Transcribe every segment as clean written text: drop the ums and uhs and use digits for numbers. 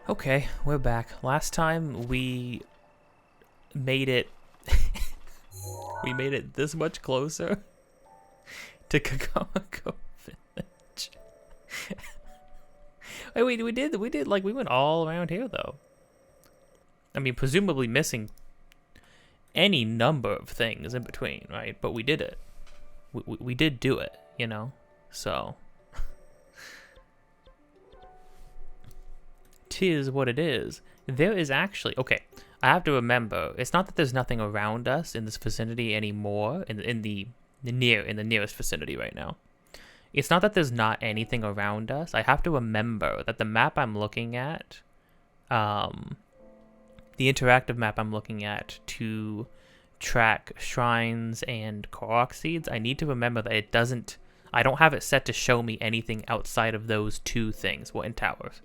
Okay, we're back. Last time we made it we made it this much closer to Kakamako Village. Wait, we did like we went all around here though. I mean, presumably missing any number of things in between, right? But we did it. We did do it, you know? So tis what it is. There is actually, okay, I have to remember, it's not that there's nothing around us in this vicinity anymore, in the nearest vicinity right now. It's not that there's not anything around us. I have to remember that the map I'm looking at, the interactive map I'm looking at to track shrines and Korok seeds, I need to remember that it doesn't, I don't have it set to show me anything outside of those two things, well, in towers.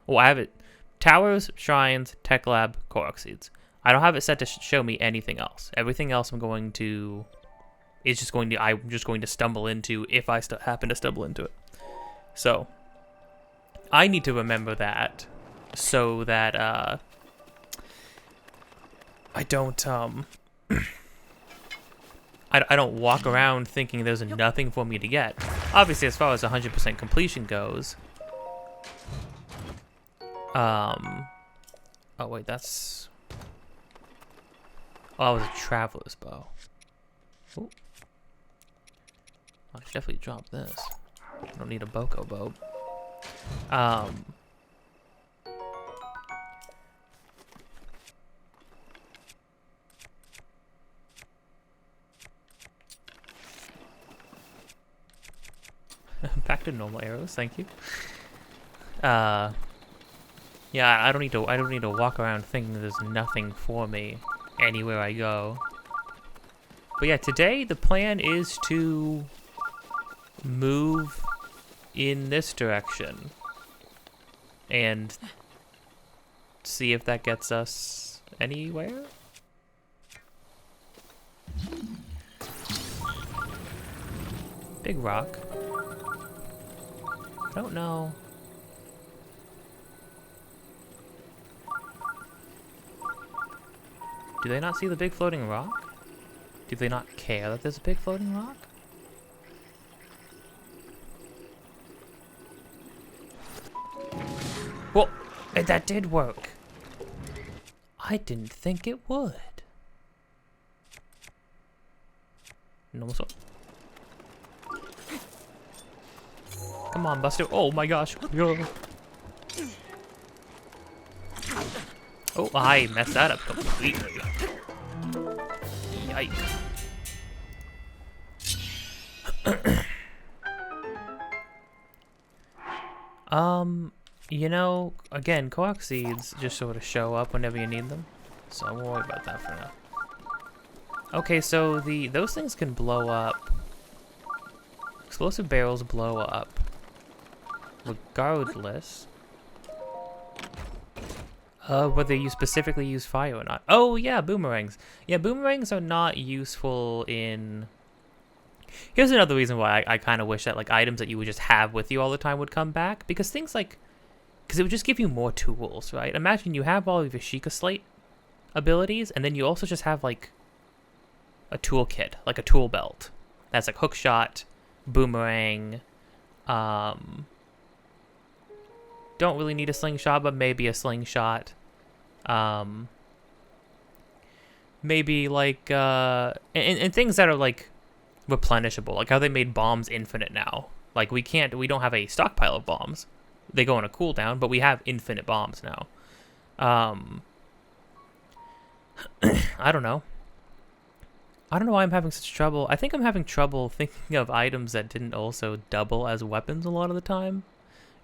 Well, I have it towers, shrines, tech lab, Korok seeds. I don't have it set to show me anything else. Everything else I'm just going to stumble into if I happen to stumble into it. So I need to remember that so that I don't I don't walk around thinking there's nothing for me to get. Obviously, as far as 100% completion goes. Oh wait, that's... Oh, that was a traveler's bow. Ooh. I should definitely drop this. I don't need a Boko bow. Back to normal arrows, thank you. Yeah, I don't need to walk around thinking there's nothing for me anywhere I go. But yeah, today the plan is to move in this direction and see if that gets us anywhere. Big rock. I don't know. Do they not see the big floating rock? Do they not care that there's a big floating rock? Well, that did work. I didn't think it would. Normal sword. Come on, Buster. Oh my gosh. Oh, I messed that up completely. Yikes. You know, again, Korok seeds just sort of show up whenever you need them. So I won't worry about that for now. Okay, so those things can blow up. Explosive barrels blow up. Regardless. Whether you specifically use fire or not. Oh, yeah, boomerangs. Yeah, boomerangs are not useful in... Here's another reason why I kind of wish that, like, items that you would just have with you all the time would come back. Because things like... Because it would just give you more tools, right? Imagine you have all of your Sheikah Slate abilities, and then you also just have, like, a toolkit, like a tool belt. That's, like, hookshot, boomerang, don't really need a slingshot, but maybe a slingshot. Maybe like and things that are like replenishable. Like how they made bombs infinite now. Like we don't have a stockpile of bombs. They go on a cooldown, but we have infinite bombs now. I don't know. I don't know why I'm having such trouble. I think I'm having trouble thinking of items that didn't also double as weapons a lot of the time.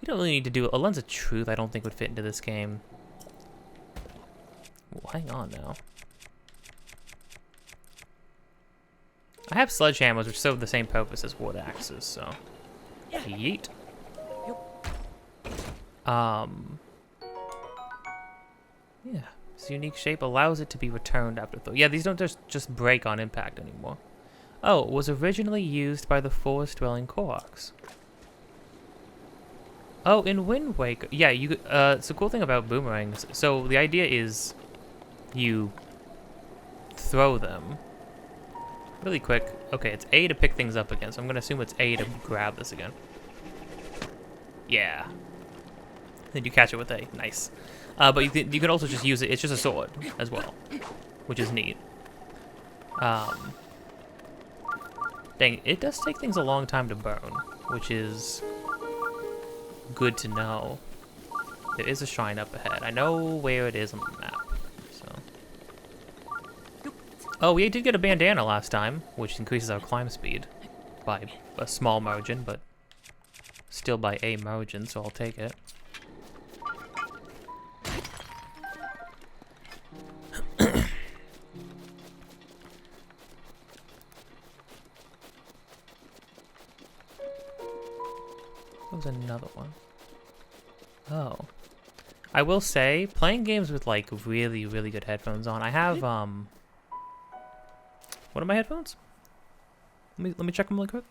You don't really need to do a lens of truth. I don't think would fit into this game. Well, hang on now. I have sledgehammers, which serve the same purpose as wood axes, so yeet. Yeah. This unique shape allows it to be returned after throw. Yeah, these don't just break on impact anymore. Oh, it was originally used by the forest-dwelling Koroks. Oh, in Wind Waker, yeah, it's a cool thing about boomerangs. So the idea is you throw them really quick. Okay, it's A to pick things up again, so I'm gonna assume it's A to grab this again. Yeah. Then you catch it with A. Nice. But you can also just use it. It's just a sword as well, which is neat. Dang, it does take things a long time to burn, which is good to know. There is a shrine up ahead. I know where it is on the map. So. Oh, we did get a bandana last time, which increases our climb speed by a small margin, but still by a margin, so I'll take it. There was another one. Oh. I will say, playing games with like really, really good headphones on. I have what are my headphones? Let me check them really quick.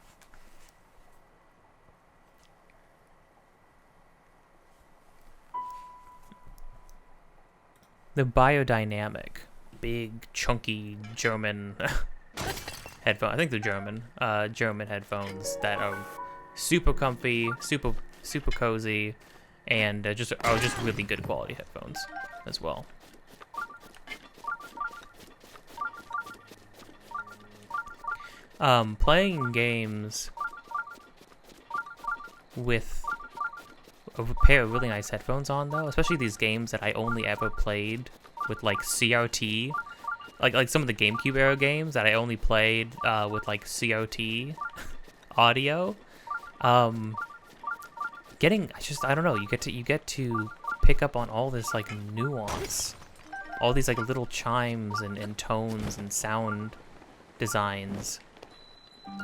They're biodynamic. Big, chunky German headphone. I think they're German. German headphones that are super comfy, super cozy, and just really good quality headphones as well. Playing games with a pair of really nice headphones on, though, especially these games that I only ever played with like CRT, like some of the GameCube era games that I only played with like CRT audio. I don't know, you get to pick up on all this like nuance, all these like little chimes and tones and sound designs.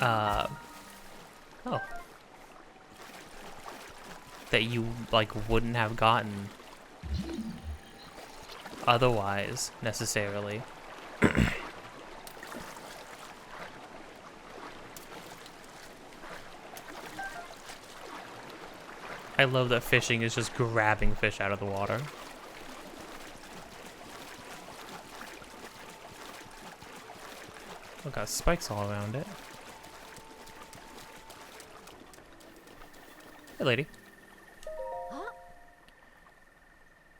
Oh, that you like wouldn't have gotten otherwise necessarily. I love that fishing is just grabbing fish out of the water. Look, got spikes all around it. Hey, lady.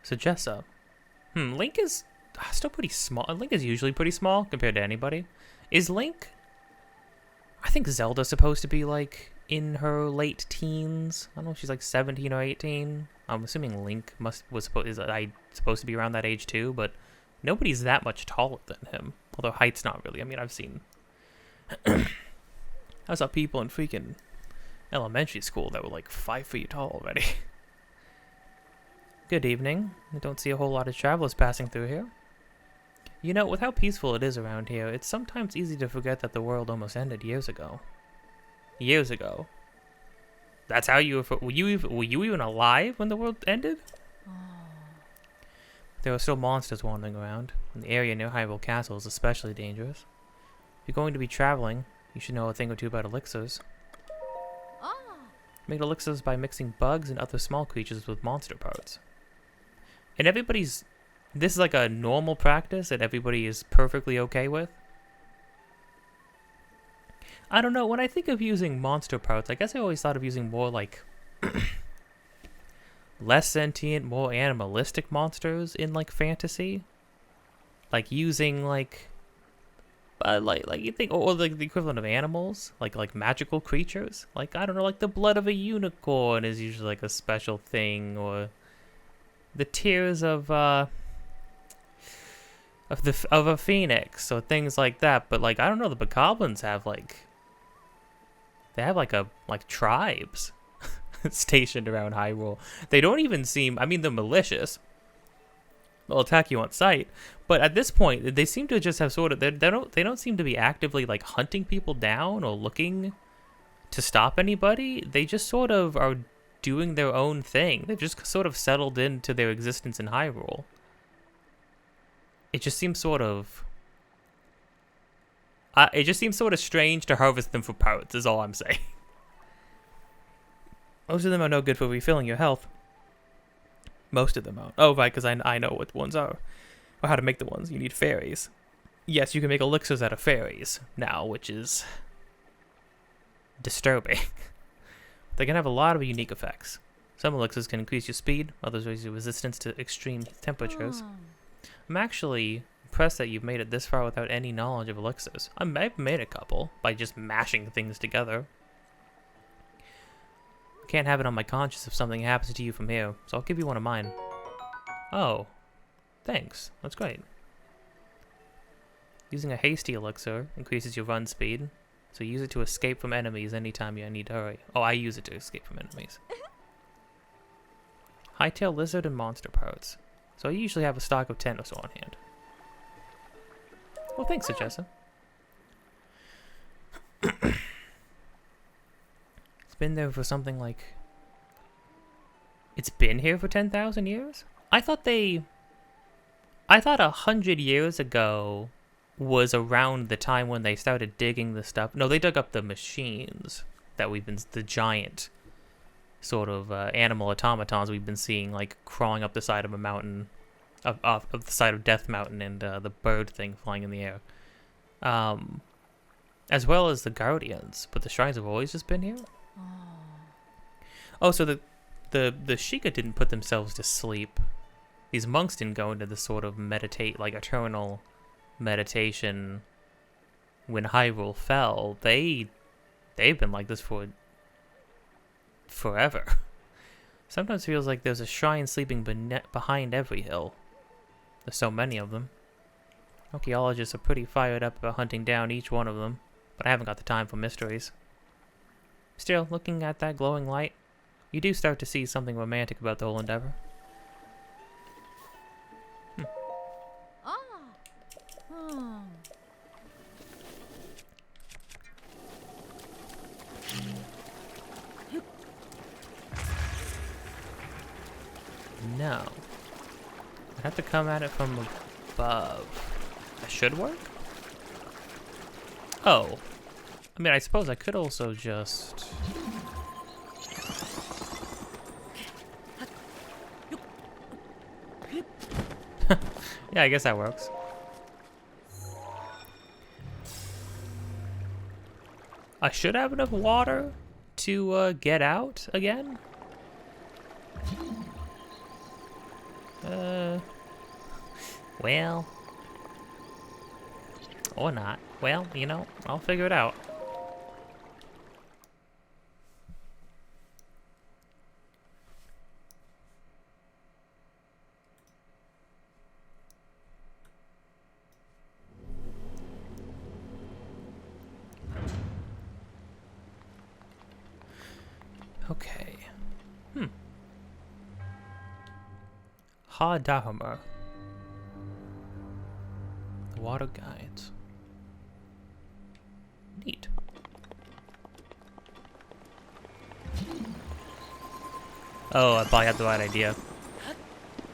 So Jessa. Link is still pretty small. Link is usually pretty small compared to anybody. Is Link... I think Zelda's supposed to be, like, in her late teens. I don't know if she's, like, 17 or 18. I'm assuming Link is supposed to be around that age, too, but nobody's that much taller than him. Although height's not really. I mean, I've seen... I saw people in freaking elementary school that were, like, 5 feet tall already. Good evening. I don't see a whole lot of travelers passing through here. You know, with how peaceful it is around here, it's sometimes easy to forget that the world almost ended years ago. Years ago. That's how you were you even alive when the world ended? Oh. There are still monsters wandering around, and the area near Hyrule Castle is especially dangerous. If you're going to be traveling, you should know a thing or two about elixirs. Oh. Make elixirs by mixing bugs and other small creatures with monster parts. And this is like a normal practice that everybody is perfectly okay with. I don't know, when I think of using monster parts, I guess I always thought of using more like less sentient, more animalistic monsters in like fantasy. Like using like like you think, or like the equivalent of animals, like magical creatures. Like, I don't know, like the blood of a unicorn is usually like a special thing, or the tears of a phoenix, or things like that. But like, I don't know, the bokoblins have like, they have like tribes stationed around Hyrule. They don't even seem, I mean, they're malicious. They'll attack you on sight, but at this point, they seem to just have sort of, they don't seem to be actively like hunting people down or looking to stop anybody. They just sort of are doing their own thing. They've just sort of settled into their existence in Hyrule. It just seems sort of, strange to harvest them for parts, is all I'm saying. Most of them are no good for refilling your health. Most of them aren't. Oh, right, because I know what ones are. Or how to make the ones. You need fairies. Yes, you can make elixirs out of fairies now, which is disturbing. They can have a lot of unique effects. Some elixirs can increase your speed, others raise your resistance to extreme temperatures. I'm actually impressed that you've made it this far without any knowledge of elixirs. I've made a couple by just mashing things together. Can't have it on my conscience if something happens to you from here, so I'll give you one of mine. Oh, thanks. That's great. Using a hasty elixir increases your run speed, so use it to escape from enemies anytime you need to hurry. Oh, I use it to escape from enemies. Hightail lizard and monster parts. So I usually have a stock of 10 or so on hand. Well, thanks, Sagessa. It's been there for something like... It's been here for 10,000 years? I thought 100 years ago was around the time when they started digging the stuff. No, they dug up the machines that we've been... The giant sort of animal automatons we've been seeing, like, crawling up the side of a mountain... Of the side of Death Mountain, and the bird thing flying in the air. As well as the Guardians. But the shrines have always just been here? Oh, so the Sheikah didn't put themselves to sleep. These monks didn't go into this sort of eternal meditation when Hyrule fell. They've been like this for forever. Sometimes it feels like there's a shrine sleeping behind every hill. There's so many of them. Archaeologists are pretty fired up about hunting down each one of them, but I haven't got the time for mysteries. Still, looking at that glowing light, you do start to see something romantic about the whole endeavor. No. I have to come at it from above. That should work? Oh. I mean, I suppose I could also just... Yeah, I guess that works. I should have enough water to get out again. Well, or not. Well, you know, I'll figure it out. Okay. Ha Dahamur. The water guides. Neat. Oh, I probably had the right idea.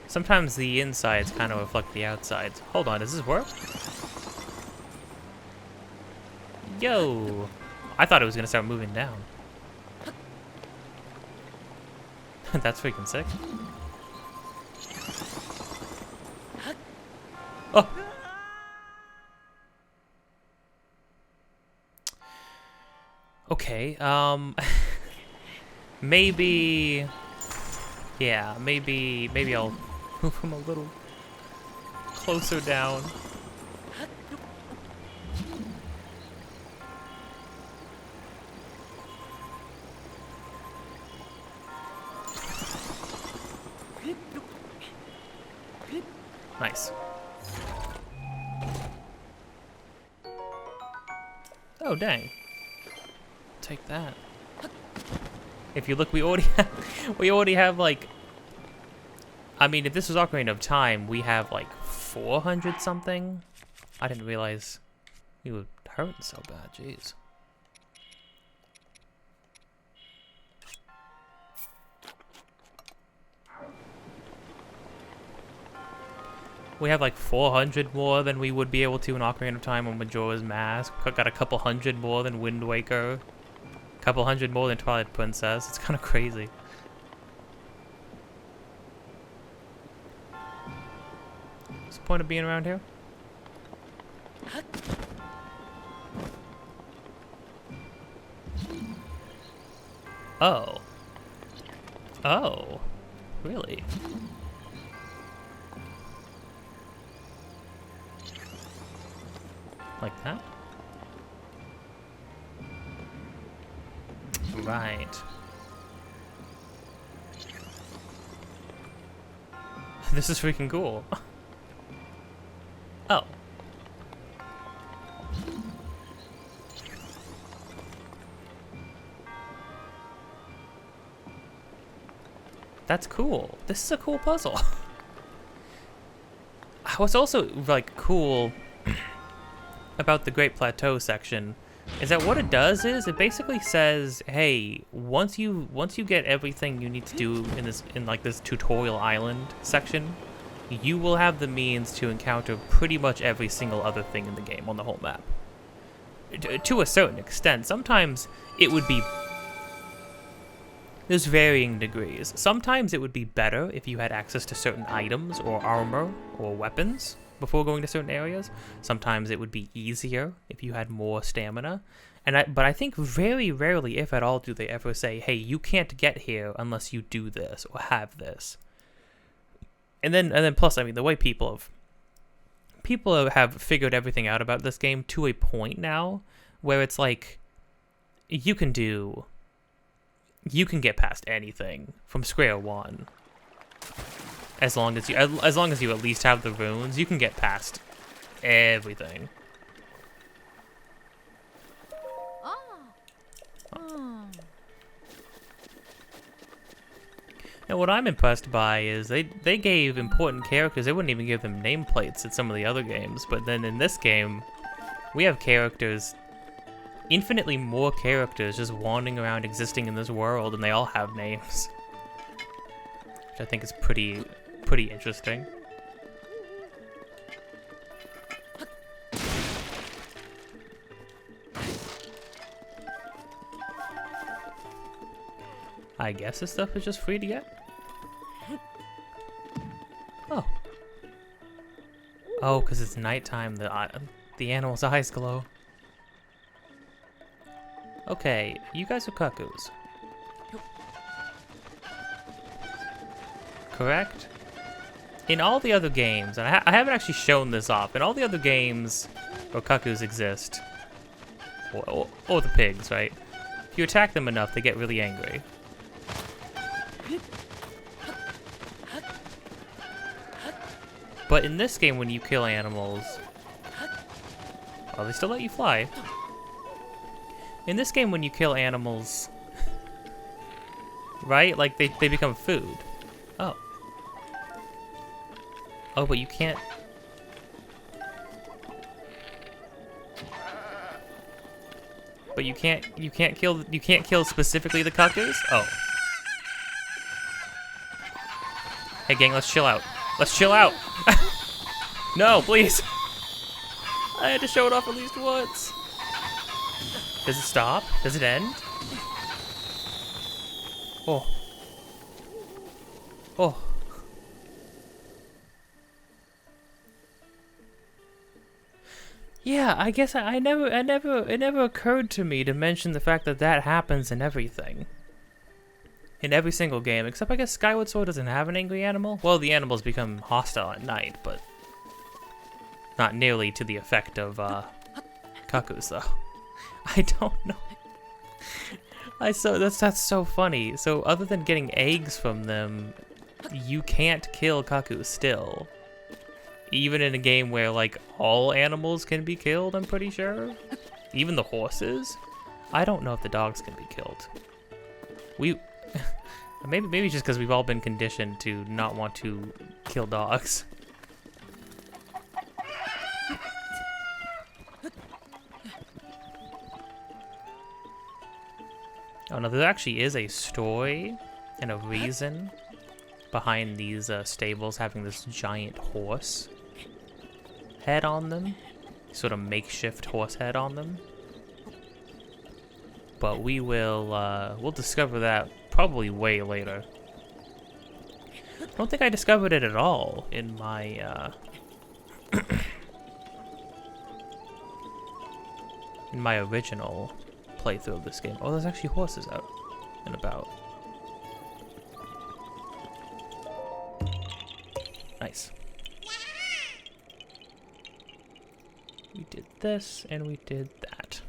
Sometimes the insides kind of reflect the outsides. Hold on, does this work? Yo! I thought it was gonna start moving down. That's freaking sick. Oh! Okay, maybe... Yeah, maybe I'll move him a little closer down. Nice. Oh, dang. Take that. If you look, we already have like, I mean, if this was Ocarina of Time, we have like 400 something. I didn't realize you were hurting so bad. Jeez. We have like 400 more than we would be able to in Ocarina of Time on Majora's Mask. Got a couple hundred more than Wind Waker. A couple hundred more than Twilight Princess. It's kind of crazy. What's the point of being around here? Oh. Oh. Really? Like that? Right. This is freaking cool. Oh. That's cool. This is a cool puzzle. What's also like cool about the Great Plateau section is that what it does is it basically says, hey, once you get everything you need to do in like this tutorial island section, you will have the means to encounter pretty much every single other thing in the game on the whole map. To a certain extent, sometimes it would be, there's varying degrees. Sometimes it would be better if you had access to certain items or armor or weapons before going to certain areas. Sometimes it would be easier if you had more stamina. But I think very rarely, if at all, do they ever say, hey, you can't get here unless you do this or have this. And then plus, I mean, the way people have figured everything out about this game to a point now where it's like you can get past anything from square one. As long as you at least have the runes, you can get past everything. And what I'm impressed by is they gave important characters. They wouldn't even give them nameplates in some of the other games, but then in this game, we have characters, infinitely more characters just wandering around existing in this world, and they all have names. Which I think is pretty interesting. I guess this stuff is just free to get. Oh. Oh, because it's nighttime, the animal's eyes glow. Okay, you guys are cuckoos. Correct? In all the other games, and I haven't actually shown this off, in all the other games where cuckoos exist, or the pigs, right? If you attack them enough, they get really angry. But in this game, when you kill animals, oh, they still let you fly. In this game, when you kill animals, right? Like, they become food. Oh. Oh, but you can't... But you can't kill specifically the cuckoos? Oh. Hey gang, let's chill out. Let's chill out! No, please! I had to show it off at least once. Does it stop? Does it end? Oh. Oh. Yeah, I guess it never occurred to me to mention the fact that that happens in everything. In every single game, except I guess Skyward Sword doesn't have an angry animal. Well, the animals become hostile at night, but not nearly to the effect of cuckoos, though. I don't know. That's so funny. So other than getting eggs from them, you can't kill cuckoos still. Even in a game where, like, all animals can be killed, I'm pretty sure. Even the horses. I don't know if the dogs can be killed. Maybe just because we've all been conditioned to not want to kill dogs. Oh no, there actually is a story and a reason behind these stables having this giant horse head on them. Sort of makeshift horse head on them. But we'll discover that probably way later. I don't think I discovered it at all in my in my original playthrough of this game. Oh, there's actually horses out and about. Nice. We did this and we did that.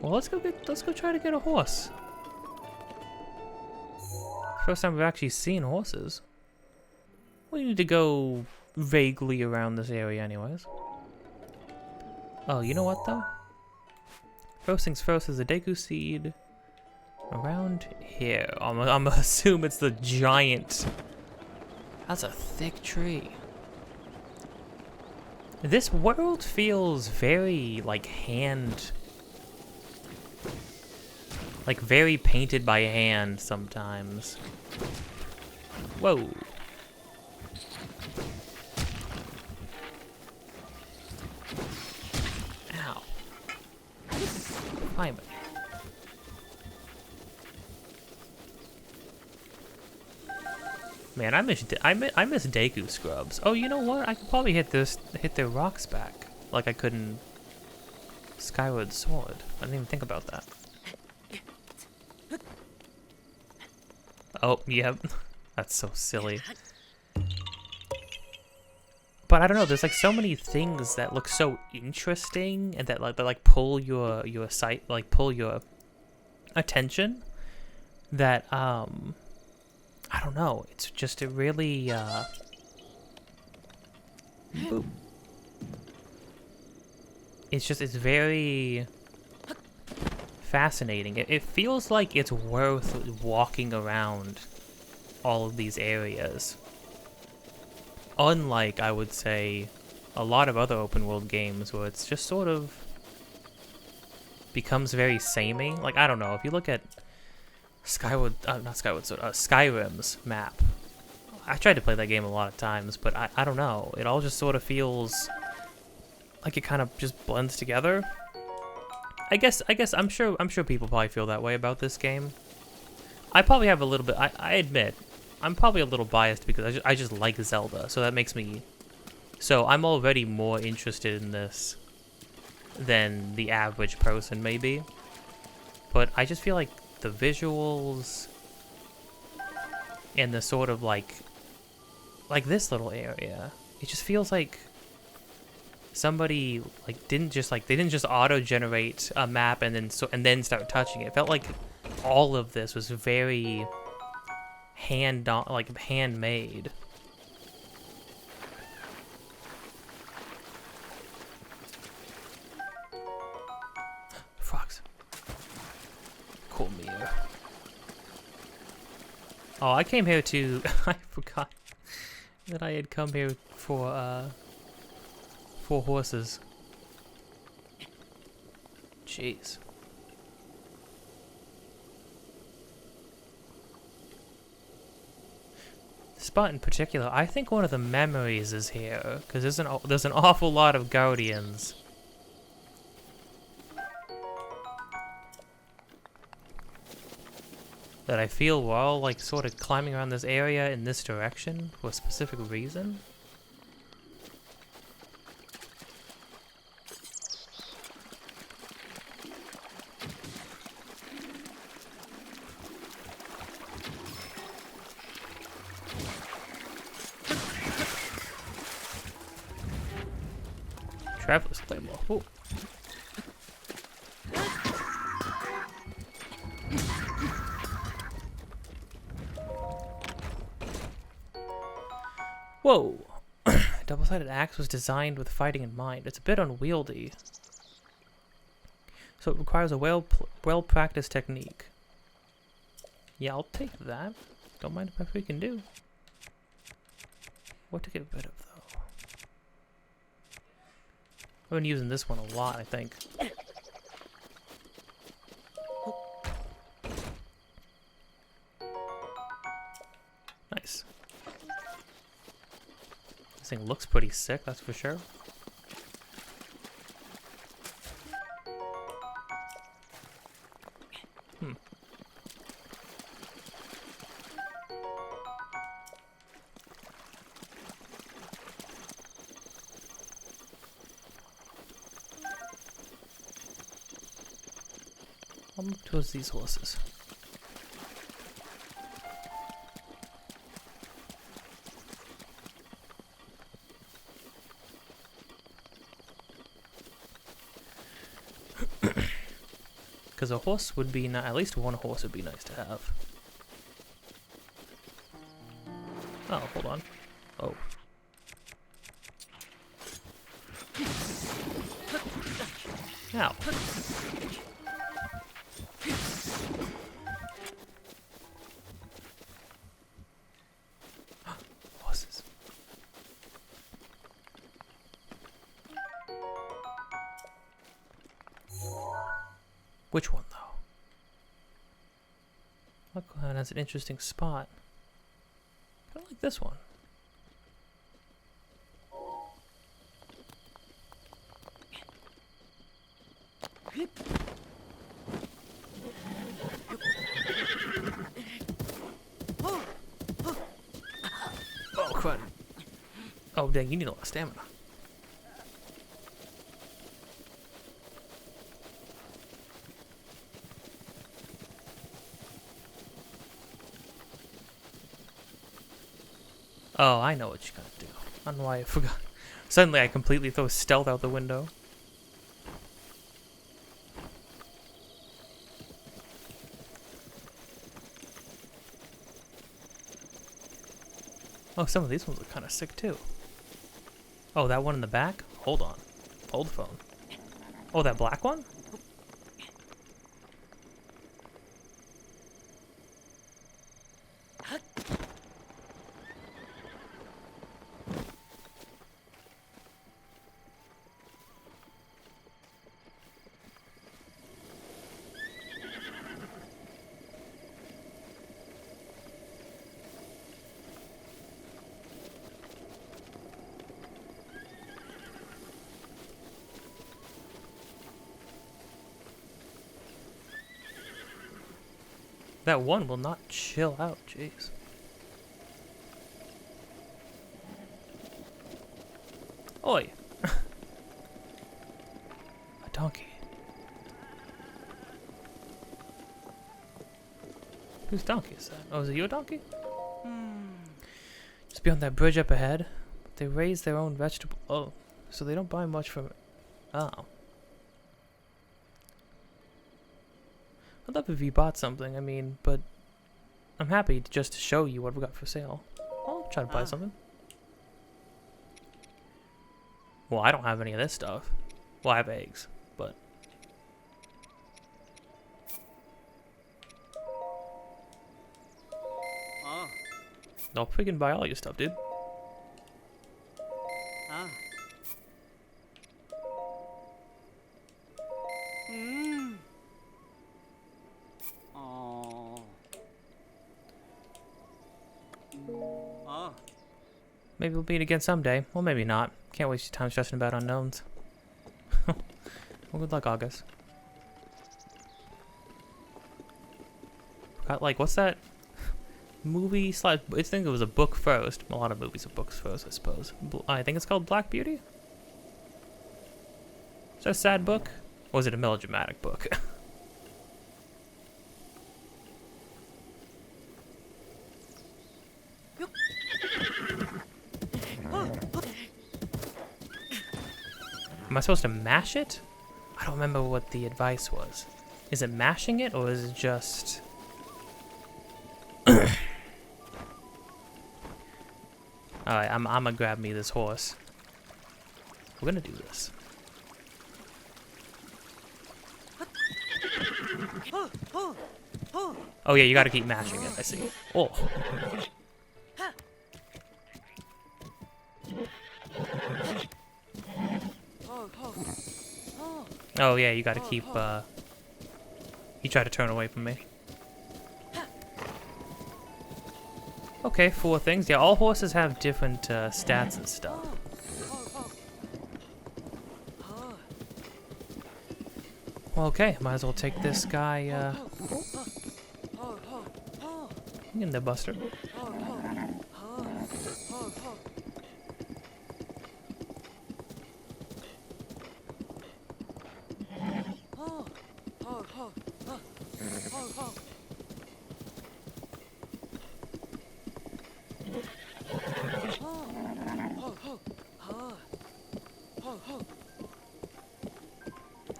Well, let's go try to get a horse. First time we've actually seen horses. We need to go vaguely around this area anyways. Oh, you know what though? First things first is a Deku seed around here. I'm gonna assume it's the giant. That's a thick tree. This world feels very like very painted by hand sometimes. Whoa. Ow. Climb it. Man, I miss Deku scrubs. Oh, you know what? I could probably hit their rocks back, like I couldn't Skyward Sword. I didn't even think about that. Oh, yep. That's so silly. But I don't know, there's like so many things that look so interesting and that pull your sight, like pull your attention that I don't know, it's just a really boop. It's very fascinating. It feels like it's worth walking around all of these areas. Unlike, I would say, a lot of other open world games where it's just sort of becomes very samey. Like, I don't know, if you look at Skyrim's map. I tried to play that game a lot of times, but I don't know. It all just sort of feels like it kind of just blends together. I guess I'm sure people probably feel that way about this game. I probably have a little bit. I admit, I'm probably a little biased because I just like Zelda, so that makes me. So I'm already more interested in this than the average person maybe. But I just feel like the visuals and the sort of like this little area, it just feels like somebody didn't just auto generate a map and then start touching it. It felt like all of this was very handmade. Frogs. Cool mirror. Oh, I came here to I forgot that I had come here for horses. Jeez. This spot in particular, I think one of the memories is here, because there's an awful lot of guardians. That I feel we're all sort of climbing around this area in this direction for a specific reason. Traveler's Claymore. Ooh. Whoa! Double-sided axe was designed with fighting in mind. It's a bit unwieldy. So it requires a well-practiced technique. Yeah, I'll take that. Don't mind if I freaking do. What to get rid of, though? I've been using this one a lot, I think. Nice. This thing looks pretty sick, that's for sure. I'll move towards these horses. Because a horse would be at least one horse would be nice to have. Oh, hold on. Oh. Ow. Horses. Which one, though? Look, that's an interesting spot. I like this one. Oh, crud. Oh, dang, you need a lot of stamina. Oh, I know what you gotta do. I don't know why I forgot. Suddenly I completely throw stealth out the window. Oh, some of these ones are kind of sick too. Oh, that one in the back? Hold on. Hold the phone. Oh, that black one? That one will not chill out, jeez. Oi! A donkey. Whose donkey is that? Oh, is it your donkey? Just beyond that bridge up ahead. They raise their own vegetable. Oh, so they don't buy much from it. Oh. I'd love if you bought something, I mean, but I'm happy just to show you what we got for sale. I'll try to buy something. Well, I don't have any of this stuff. Well, I have eggs, but... I'll freaking buy all your stuff, dude. Maybe we'll meet again someday. Well, maybe not. Can't waste your time stressing about unknowns. Well, good luck, August. Got, like, what's that movie slash... I think it was a book first. A lot of movies are books first, I suppose. I think it's called Black Beauty? Is that a sad book? Or is it a melodramatic book? Am I supposed to mash it? I don't remember what the advice was. Is it mashing it, or is it just... Alright, I'm gonna grab me this horse. We're gonna do this. Oh yeah, you gotta keep mashing it, I see. Oh. Oh yeah, you gotta keep, He tried to turn away from me. Okay, 4 things. Yeah, all horses have different, stats and stuff. Well, okay, might as well take this guy, in there, Buster.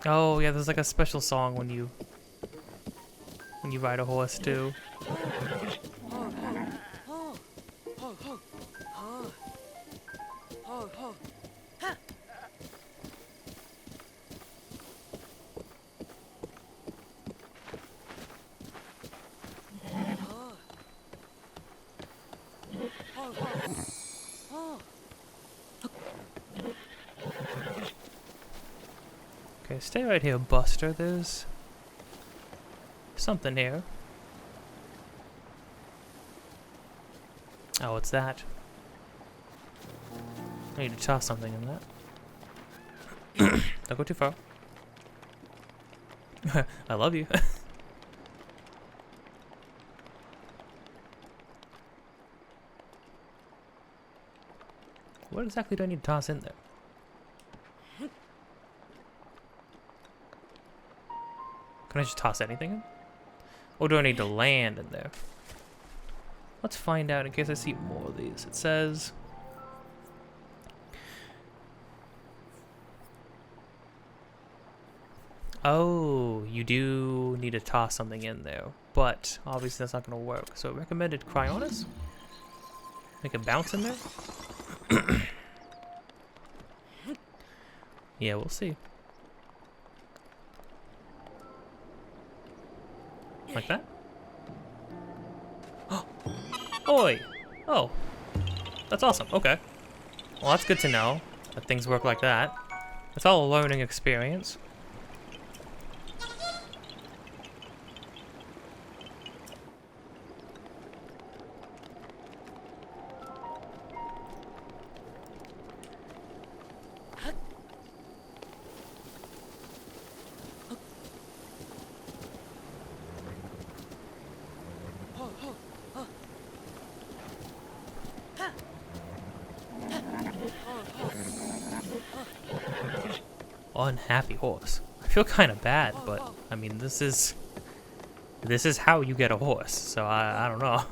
Oh, yeah, there's like a special song when you ride a horse, too. Okay, stay right here, Buster. There's something here. Oh, what's that? I need to toss something in that. Don't go too far. I love you. What exactly do I need to toss in there? Can I just toss anything in? Or do I need to land in there? Let's find out in case I see more of these. It says... Oh, you do need to toss something in there. But, obviously that's not going to work. So, recommended Cryonis? Make it bounce in there? Yeah, we'll see. Like that? Oi! Oh. That's awesome. Okay. Well, that's good to know that things work like that. It's all a learning experience. Unhappy horse. I feel kind of bad, but I mean, this is how you get a horse. So I don't know.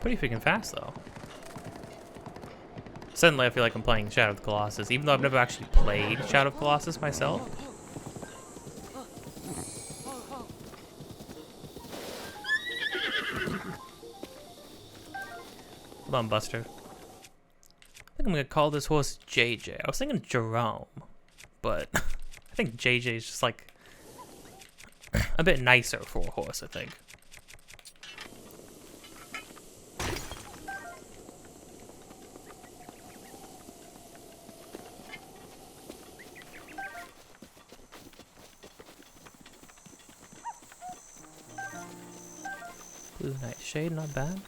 Pretty freaking fast though. Suddenly, I feel like I'm playing Shadow of the Colossus, even though I've never actually played Shadow of the Colossus myself. Hold on, Buster. I think I'm gonna call this horse JJ. I was thinking Jerome, but I think JJ is just like a bit nicer for a horse, I think. Blue Nightshade, not bad.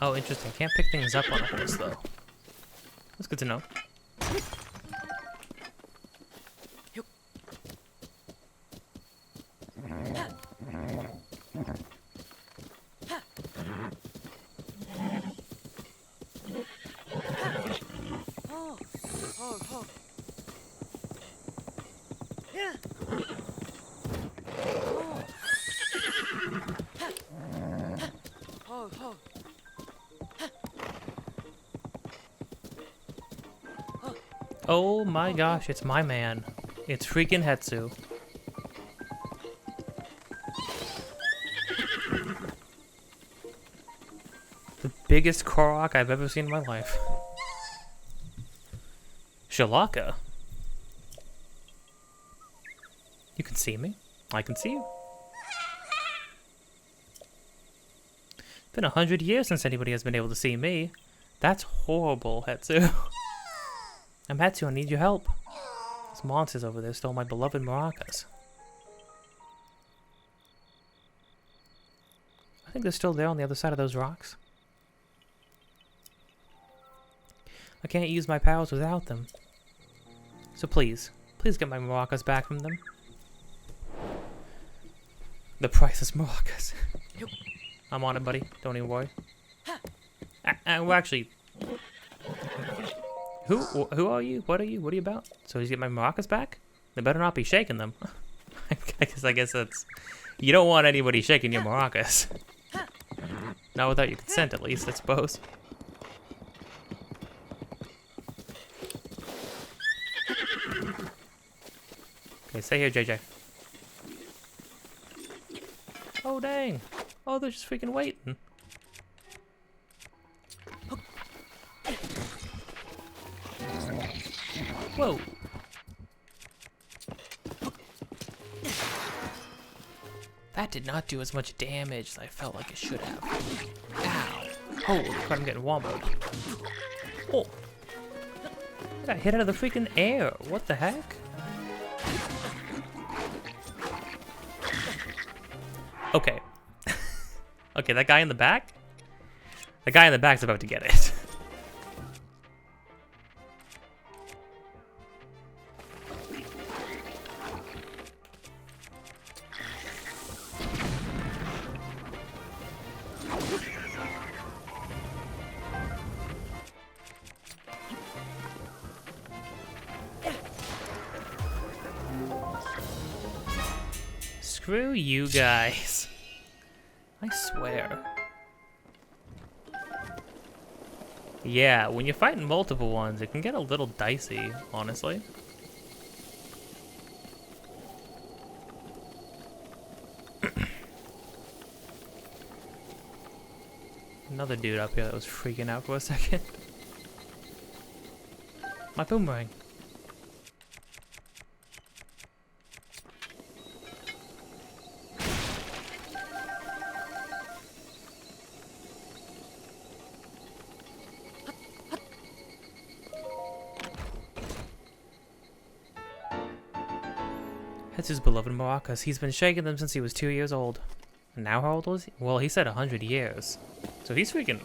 Oh, interesting. Can't pick things up on a horse, though. That's good to know. Oh my gosh, it's my man. It's freaking Hetsu. The biggest Korok I've ever seen in my life. Shalaka? You can see me. I can see you. It's been 100 years since anybody has been able to see me. That's horrible, Hetsu. I'm Hetsu, I need your help. Those monsters over there stole my beloved maracas. I think they're still there on the other side of those rocks. I can't use my powers without them. So please get my maracas back from them. The priceless maracas. I'm on it, buddy. Don't even worry. Well, actually, who are you? What are you? What are you about? So he's getting my maracas back? They better not be shaking them. I guess that's... You don't want anybody shaking your maracas. Not without your consent, at least, I suppose. Okay, stay here, JJ. Oh, dang. Oh, they're just freaking waiting. Whoa. That did not do as much damage as I felt like it should have. Ow. Holy crap, I'm getting womboed. Oh. I got hit out of the freaking air. What the heck? Okay. Okay, that guy in the back? The guy in the back's about to get it. Screw you guys. I swear. Yeah, when you're fighting multiple ones, it can get a little dicey, honestly. Another dude up here that was freaking out for a second. My boomerang. That's his beloved maracas. He's been shaking them since he was 2 years old. And now how old was he? Well, he said 100 years. So he's freaking...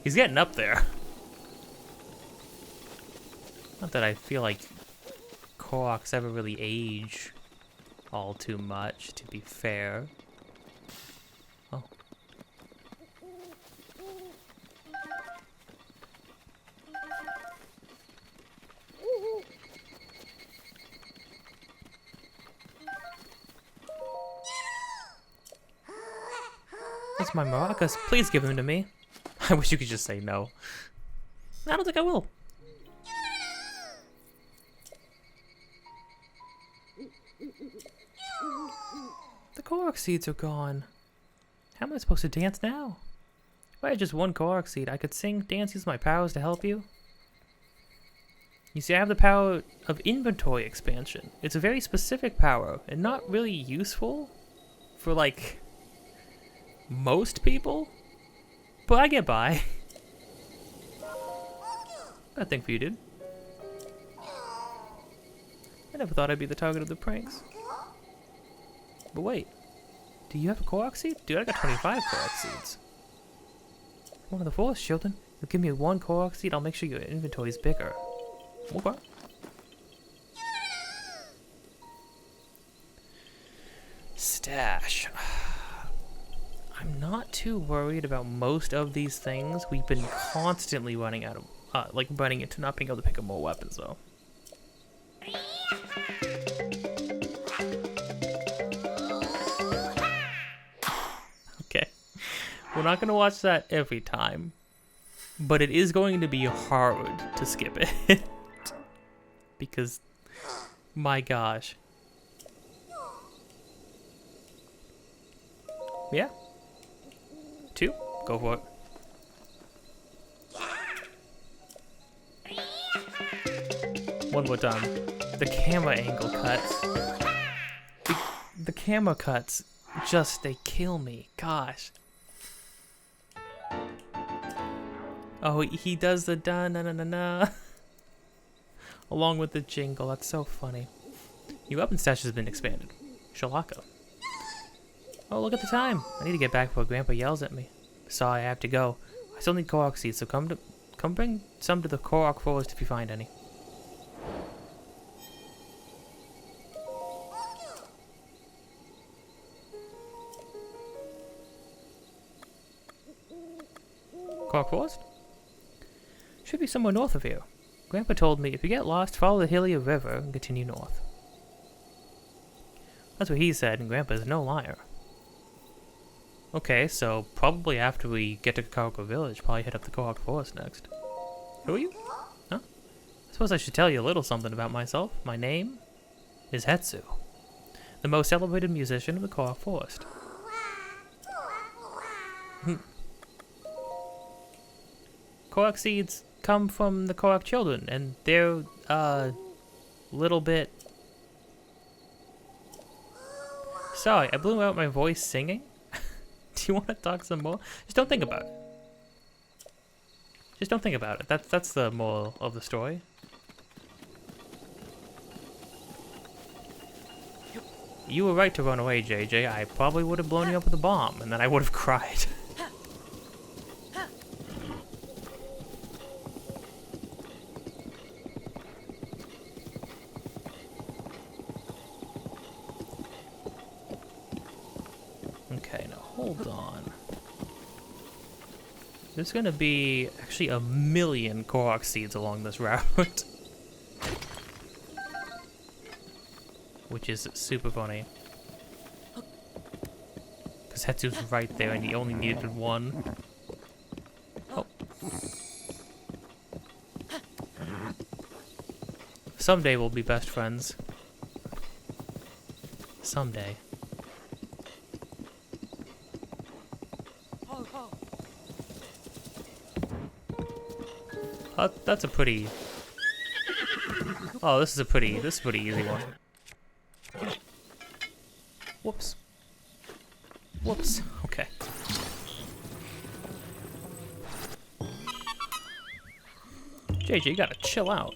he's getting up there. Not that I feel like Koroks ever really age all too much, to be fair. Oh. That's my maracas. Please give them to me. I wish you could just say no. I don't think I will. The Korok seeds are gone. How am I supposed to dance now? If I had just one Korok seed, I could sing, dance, use my powers to help you. You see, I have the power of inventory expansion. It's a very specific power, and not really useful for, like, most people, but I get by. Got a thing for you, dude. I never thought I'd be the target of the pranks. But wait, do you have a Korok seed? Dude, I got 25 Korok seeds. One of the forest, Sheldon. You'll give me one Korok seed, I'll make sure your inventory is bigger. Okay. Stash. I'm not too worried about most of these things. We've been constantly running out of, running into not being able to pick up more weapons, though. Okay. We're not gonna watch that every time. But it is going to be hard to skip it. Because, my gosh. Yeah. 2. Go for it. One more time. The camera angle cuts. The camera cuts, they kill me. Gosh. Oh, he does the da-na-na-na-na. Along with the jingle. That's so funny. Your weapon stash has been expanded. Shalaka. Oh, look at the time. I need to get back before Grandpa yells at me. Sorry, I have to go. I still need Korok seeds, so come bring some to the Korok forest if you find any. Korok forest? Should be somewhere north of here. Grandpa told me if you get lost, follow the Hylia River and continue north. That's what he said, and Grandpa's no liar. Okay, so probably after we get to Kakariko Village, probably hit up the Korok Forest next. Who are you? Huh? I suppose I should tell you a little something about myself. My name is Hetsu, the most celebrated musician of the Korok Forest. Korok seeds come from the Korok children, and they're, little bit... Sorry, I blew out my voice singing. Do you want to talk some more? Just don't think about it. Just don't think about it. That's the moral of the story. You were right to run away, JJ. I probably would have blown you up with a bomb, and then I would have cried. Okay, now hold on. There's gonna be actually a million Korok seeds along this route. Which is super funny. Because Hetsu's right there and he only needed one. Oh. Someday we'll be best friends. Someday. That's a pretty... Oh, this is a pretty easy one. Whoops. Whoops. Okay. JJ, you gotta chill out.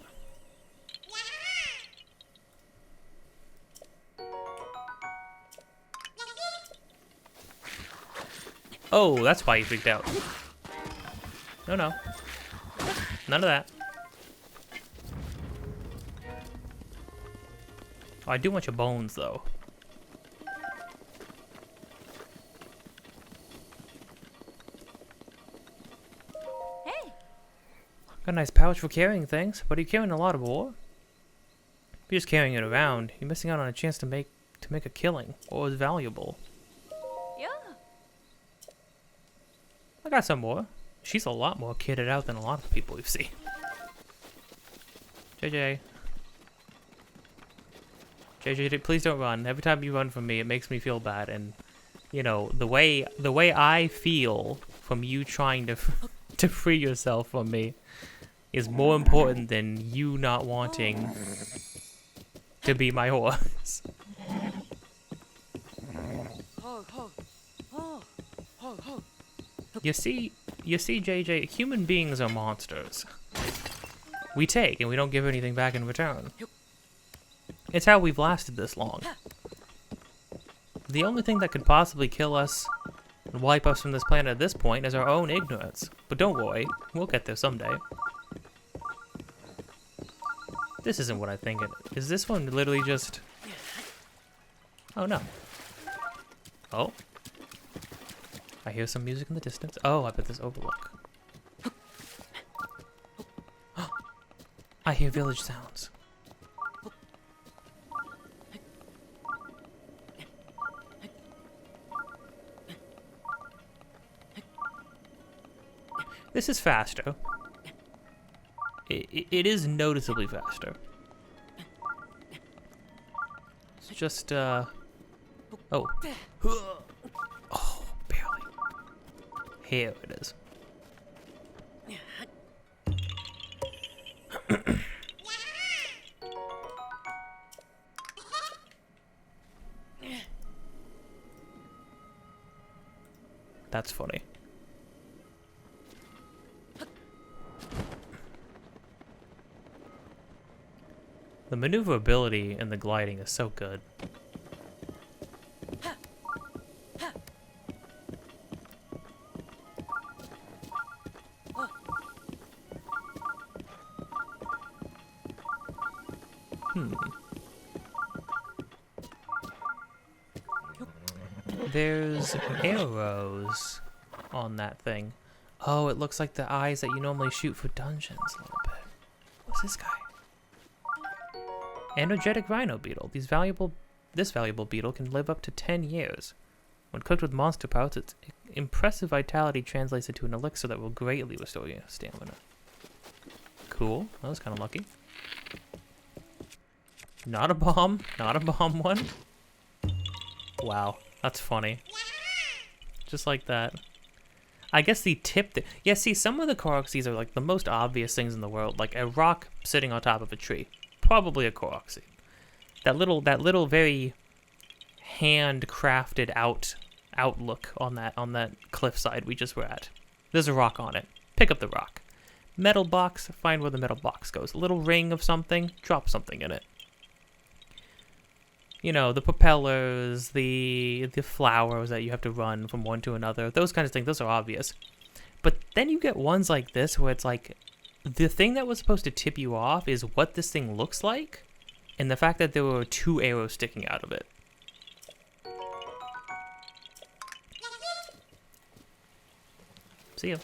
Oh, that's why you freaked out. No, no. None of that. Oh, I do want your bones, though. Hey. Got a nice pouch for carrying things, but are you carrying a lot of ore? If you're just carrying it around, you're missing out on a chance to make a killing. Ore is valuable. Yeah. I got some more. She's a lot more kitted out than a lot of people we've seen. JJ. JJ, please don't run. Every time you run from me, it makes me feel bad. And, you know, the way I feel from you trying to free yourself from me is more important than you not wanting to be my horse. You see, JJ, human beings are monsters. We take, and we don't give anything back in return. It's how we've lasted this long. The only thing that could possibly kill us and wipe us from this planet at this point is our own ignorance. But don't worry, we'll get there someday. This isn't what I think it is. Is this one literally just... Oh, no. Oh. I hear some music in the distance. Oh, I bet this overlook. I hear village sounds. This is faster. It is noticeably faster. It's just, oh. Oh, barely. Here it is. That's funny. The maneuverability and the gliding is so good. There's arrows on that thing. Oh, it looks like the eyes that you normally shoot for dungeons a little bit. What's this guy? Energetic rhino beetle. This valuable beetle can live up to 10 years. When cooked with monster parts, its impressive vitality translates into an elixir that will greatly restore your stamina. Cool. That was kind of lucky. Not a bomb. Not a bomb one. Wow. That's funny. Just like that. I guess the tip... Yeah, see, some of the Koroxys are like the most obvious things in the world. Like a rock sitting on top of a tree. Probably a Koroxy. That little very handcrafted outlook on that cliffside we just were at. There's a rock on it. Pick up the rock. Metal box, find where the metal box goes. A little ring of something, drop something in it. You know, the propellers, the flowers that you have to run from one to another, those kinds of things, those are obvious. But then you get ones like this where it's like, the thing that was supposed to tip you off is what this thing looks like, and the fact that there were 2 arrows sticking out of it. See ya.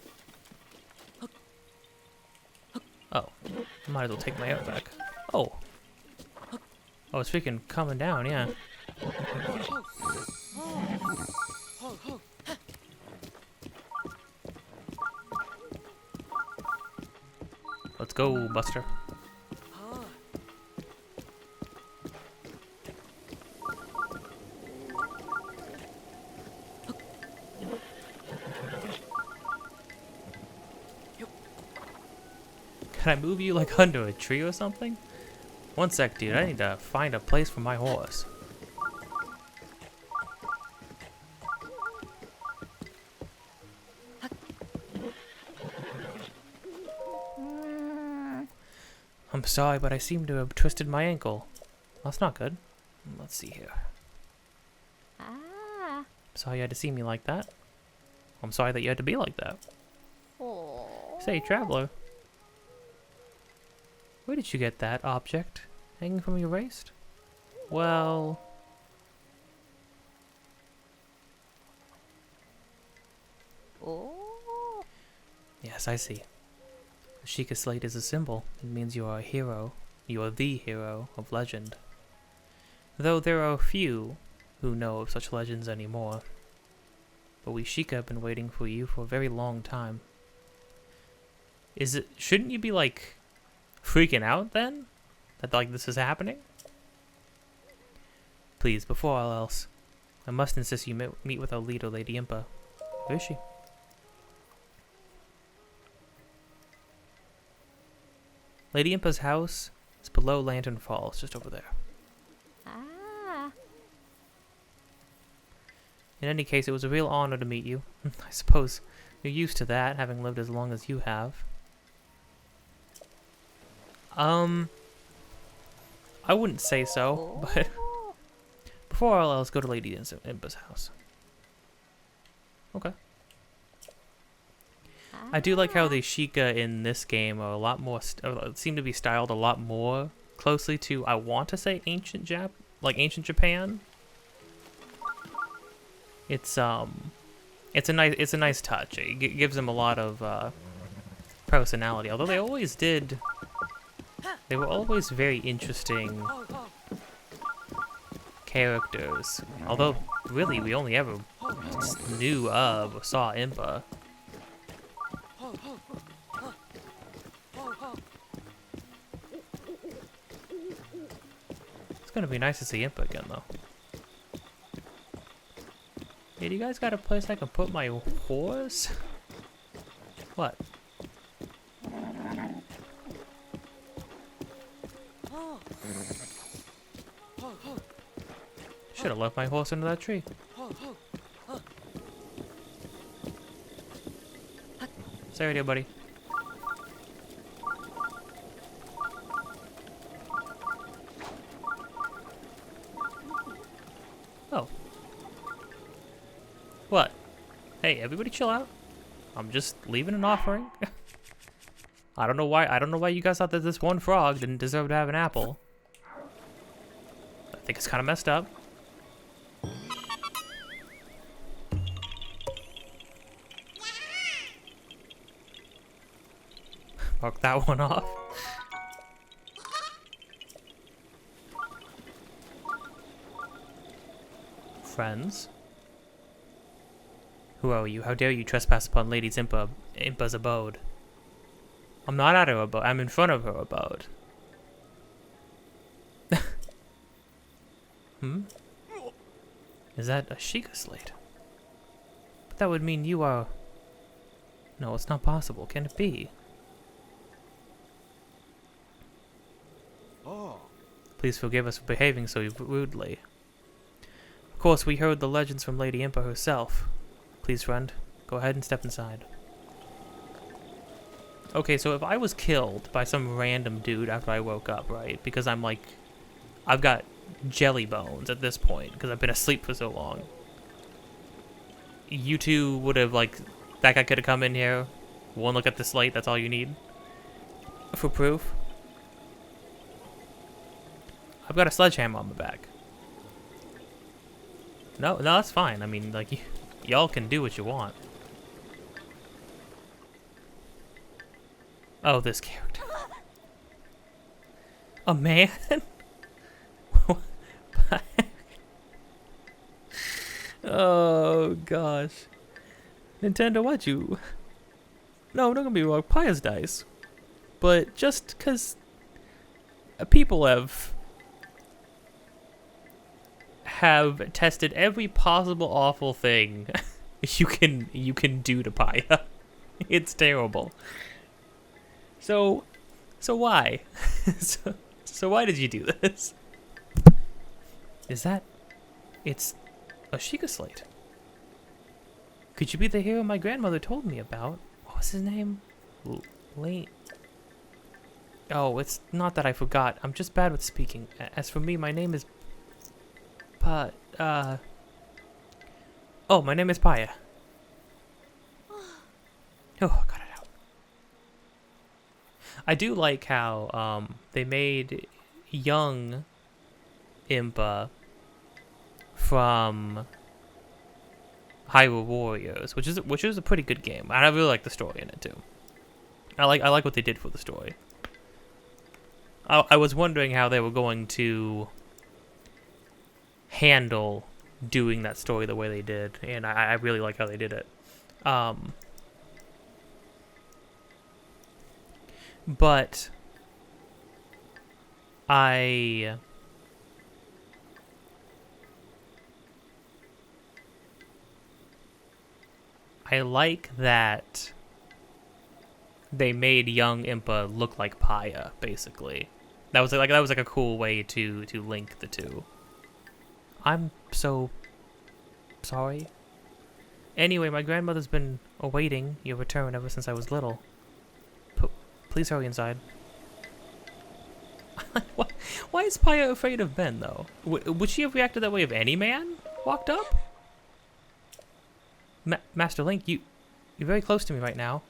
Oh, might as well take my arrow back. Oh. Oh, it's freaking coming down, yeah. Let's go, Buster. Can I move you like under a tree or something? One sec, dude. I need to find a place for my horse. I'm sorry, but I seem to have twisted my ankle. That's not good. Let's see here. Sorry you had to see me like that. I'm sorry that you had to be like that. Say, traveler. Where did you get that object hanging from your waist? Well... Yes, I see. The Sheikah slate is a symbol. It means you are a hero. You are the hero of legend. Though there are few who know of such legends anymore. But we Sheikah have been waiting for you for a very long time. Shouldn't you be like... freaking out then? That like this is happening? Please, before all else, I must insist you meet with our leader, Lady Impa. Where is she? Lady Impa's house is below Lantern Falls, just over there. In any case, it was a real honor to meet you. I suppose you're used to that, having lived as long as you have. I wouldn't say so, but before all else, go to Lady Impa's house. Okay. I do like how the Sheikah in this game are a lot more, seem to be styled a lot more closely to, I want to say ancient Japan. It's a nice touch. It gives them a lot of personality, although they always did. They were always very interesting characters. Although, really, we only ever knew of or saw Impa. It's gonna be nice to see Impa again, though. Hey, do you guys got a place I can put my horse? What? Should have left my horse under that tree. Say right here, buddy. Oh. What? Hey, everybody chill out. I'm just leaving an offering. I don't know why you guys thought that this one frog didn't deserve to have an apple. I think it's kind of messed up. Mark that one off. Friends? Who are you? How dare you trespass upon Lady Impa's abode? I'm not at her abode. I'm in front of her abode. Hmm? Is that a Sheikah slate? But that would mean you are... No, it's not possible. Can it be? Oh. Please forgive us for behaving so rudely. Of course, we heard the legends from Lady Impa herself. Please, friend, go ahead and step inside. Okay, so if I was killed by some random dude after I woke up, right? Because I'm like... I've got jelly bones at this point, because I've been asleep for so long. You two would have, like... That guy could have come in here. One look at the slate, that's all you need. For proof. I've got a sledgehammer on my back. No, that's fine. I mean, like, y'all can do what you want. Oh, this character. A man? Oh, gosh. Nintendo, why'd you... No, don't get me wrong, Paya's nice. But just because people have tested every possible awful thing you can do to Paya. It's terrible. So why? so why did you do this? Is that... It's a Sheikah slate. Could you be the hero my grandmother told me about? What was his name? Late. Oh, it's not that I forgot. I'm just bad with speaking. As for me, my name is... Oh, my name is Paya. Oh, got it out. I do like how they made young Impa from Hyrule Warriors, which is a pretty good game. I really like the story in it too. I like what they did for the story. I was wondering how they were going to handle doing that story the way they did, and I really like how they did it. But I like that they made young Impa look like Paya, basically. That was like a cool way to link the two. I'm so sorry. Anyway, my grandmother's been awaiting your return ever since I was little. Please hurry inside. Why is Paya afraid of men, though? Would she have reacted that way if any man walked up? Master Link, you're very close to me right now.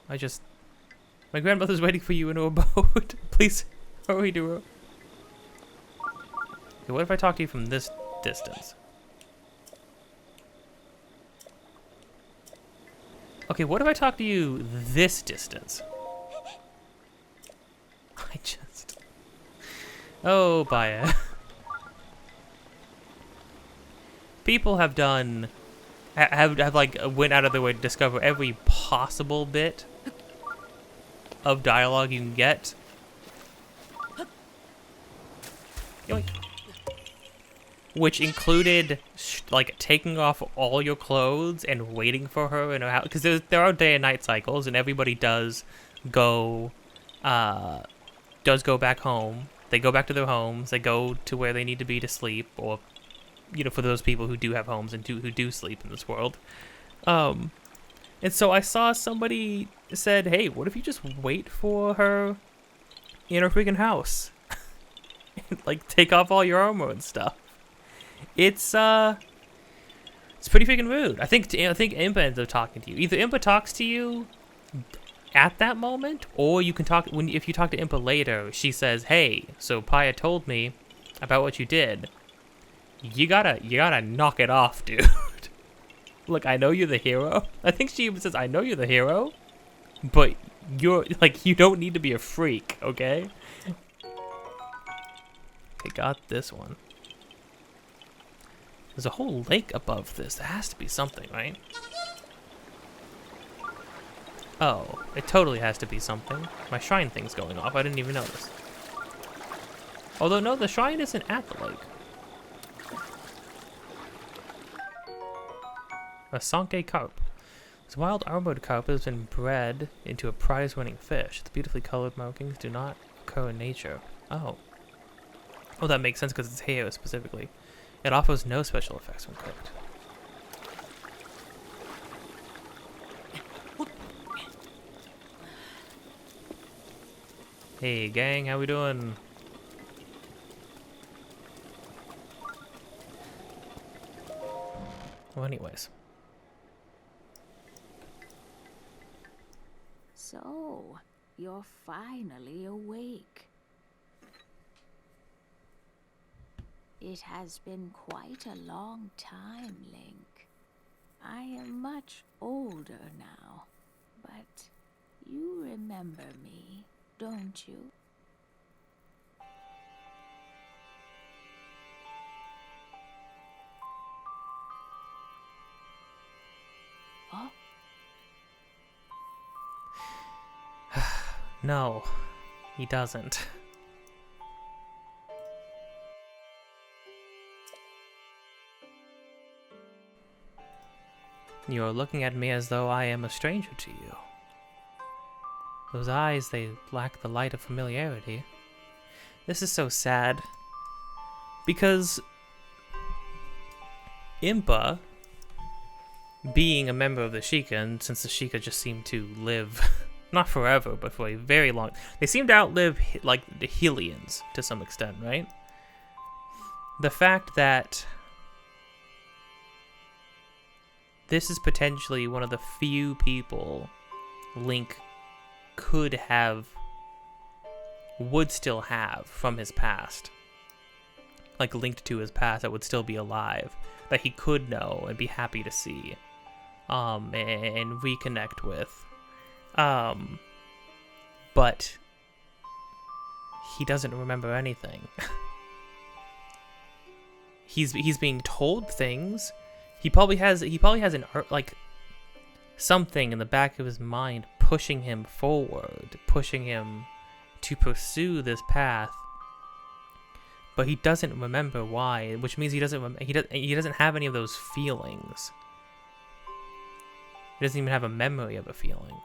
My grandmother's waiting for you in her abode. Please hurry to her. Okay, what if I talk to you from this distance? Okay, what if I talk to you this distance? Oh, Paya. People have done... have like went out of their way to discover every possible bit of dialogue you can get. Yoink. Which included like taking off all your clothes and waiting for her in her house, because there are day and night cycles, and everybody does go back home. They go back to their homes. They go to where they need to be to sleep, or for those people who do have homes and who do sleep in this world. And so I saw somebody said, "Hey, what if you just wait for her in her freaking house, and, like take off all your armor and stuff?" It's pretty freaking rude. I think Impa ends up talking to you. Either Impa talks to you at that moment, or you can talk if you talk to Impa later. She says, "Hey, so Paya told me about what you did. You gotta knock it off, dude. Look, I know you're the hero." I think she even says, "I know you're the hero, but you don't need to be a freak, okay?" Okay, got this one. There's a whole lake above this. There has to be something, right? Oh, it totally has to be something. My shrine thing's going off. I didn't even notice. Although, no, the shrine isn't at the lake. A Sanke carp. This wild armored carp has been bred into a prize-winning fish. Its beautifully colored markings do not occur in nature. Oh. Oh, that makes sense because it's hair specifically. It offers no special effects when cooked. Hey gang, how we doing? Well, anyways. So, you're finally awake. It has been quite a long time, Link. I am much older now, but you remember me, don't you? Oh? No, he doesn't. You are looking at me as though I am a stranger to you. Those eyes, they lack the light of familiarity. This is so sad. Because Impa, being a member of the Sheikah, and since the Sheikah just seem to live, not forever, but for a very long... They seem to outlive, like, the Hylians, to some extent, right? The fact that this is potentially one of the few people Link would still have from his past. Like, linked to his past that would still be alive. That he could know and be happy to see. And reconnect with. But he doesn't remember anything. He's being told things. He probably has something in the back of his mind pushing him forward, pushing him to pursue this path. But he doesn't remember why, which means he doesn't have any of those feelings. He doesn't even have a memory of a feeling.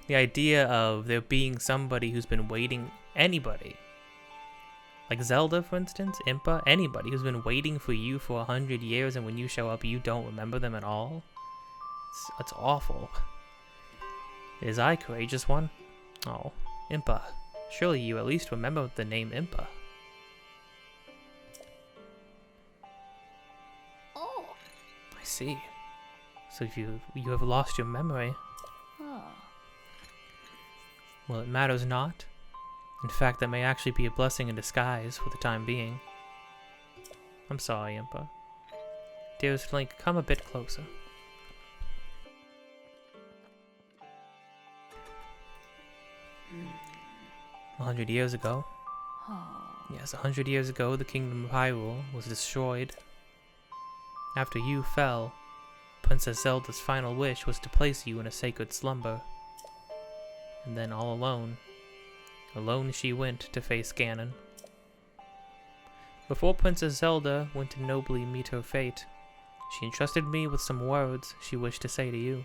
The idea of there being somebody who's been waiting, anybody, like Zelda, for instance, Impa, anybody who's been waiting for you for 100 years, and when you show up, you don't remember them at all. It's awful. Is I courageous one? Oh, Impa. Surely you at least remember the name Impa. Oh. I see. So if you have lost your memory. Oh. Well, it matters not. In fact, that may actually be a blessing in disguise for the time being. I'm sorry, Impa. Dearest Link, come a bit closer. Mm. 100 years ago. Oh. Yes, 100 years ago, the kingdom of Hyrule was destroyed. After you fell, Princess Zelda's final wish was to place you in a sacred slumber. And then all alone she went to face Ganon. Before Princess Zelda went to nobly meet her fate, she entrusted me with some words she wished to say to you.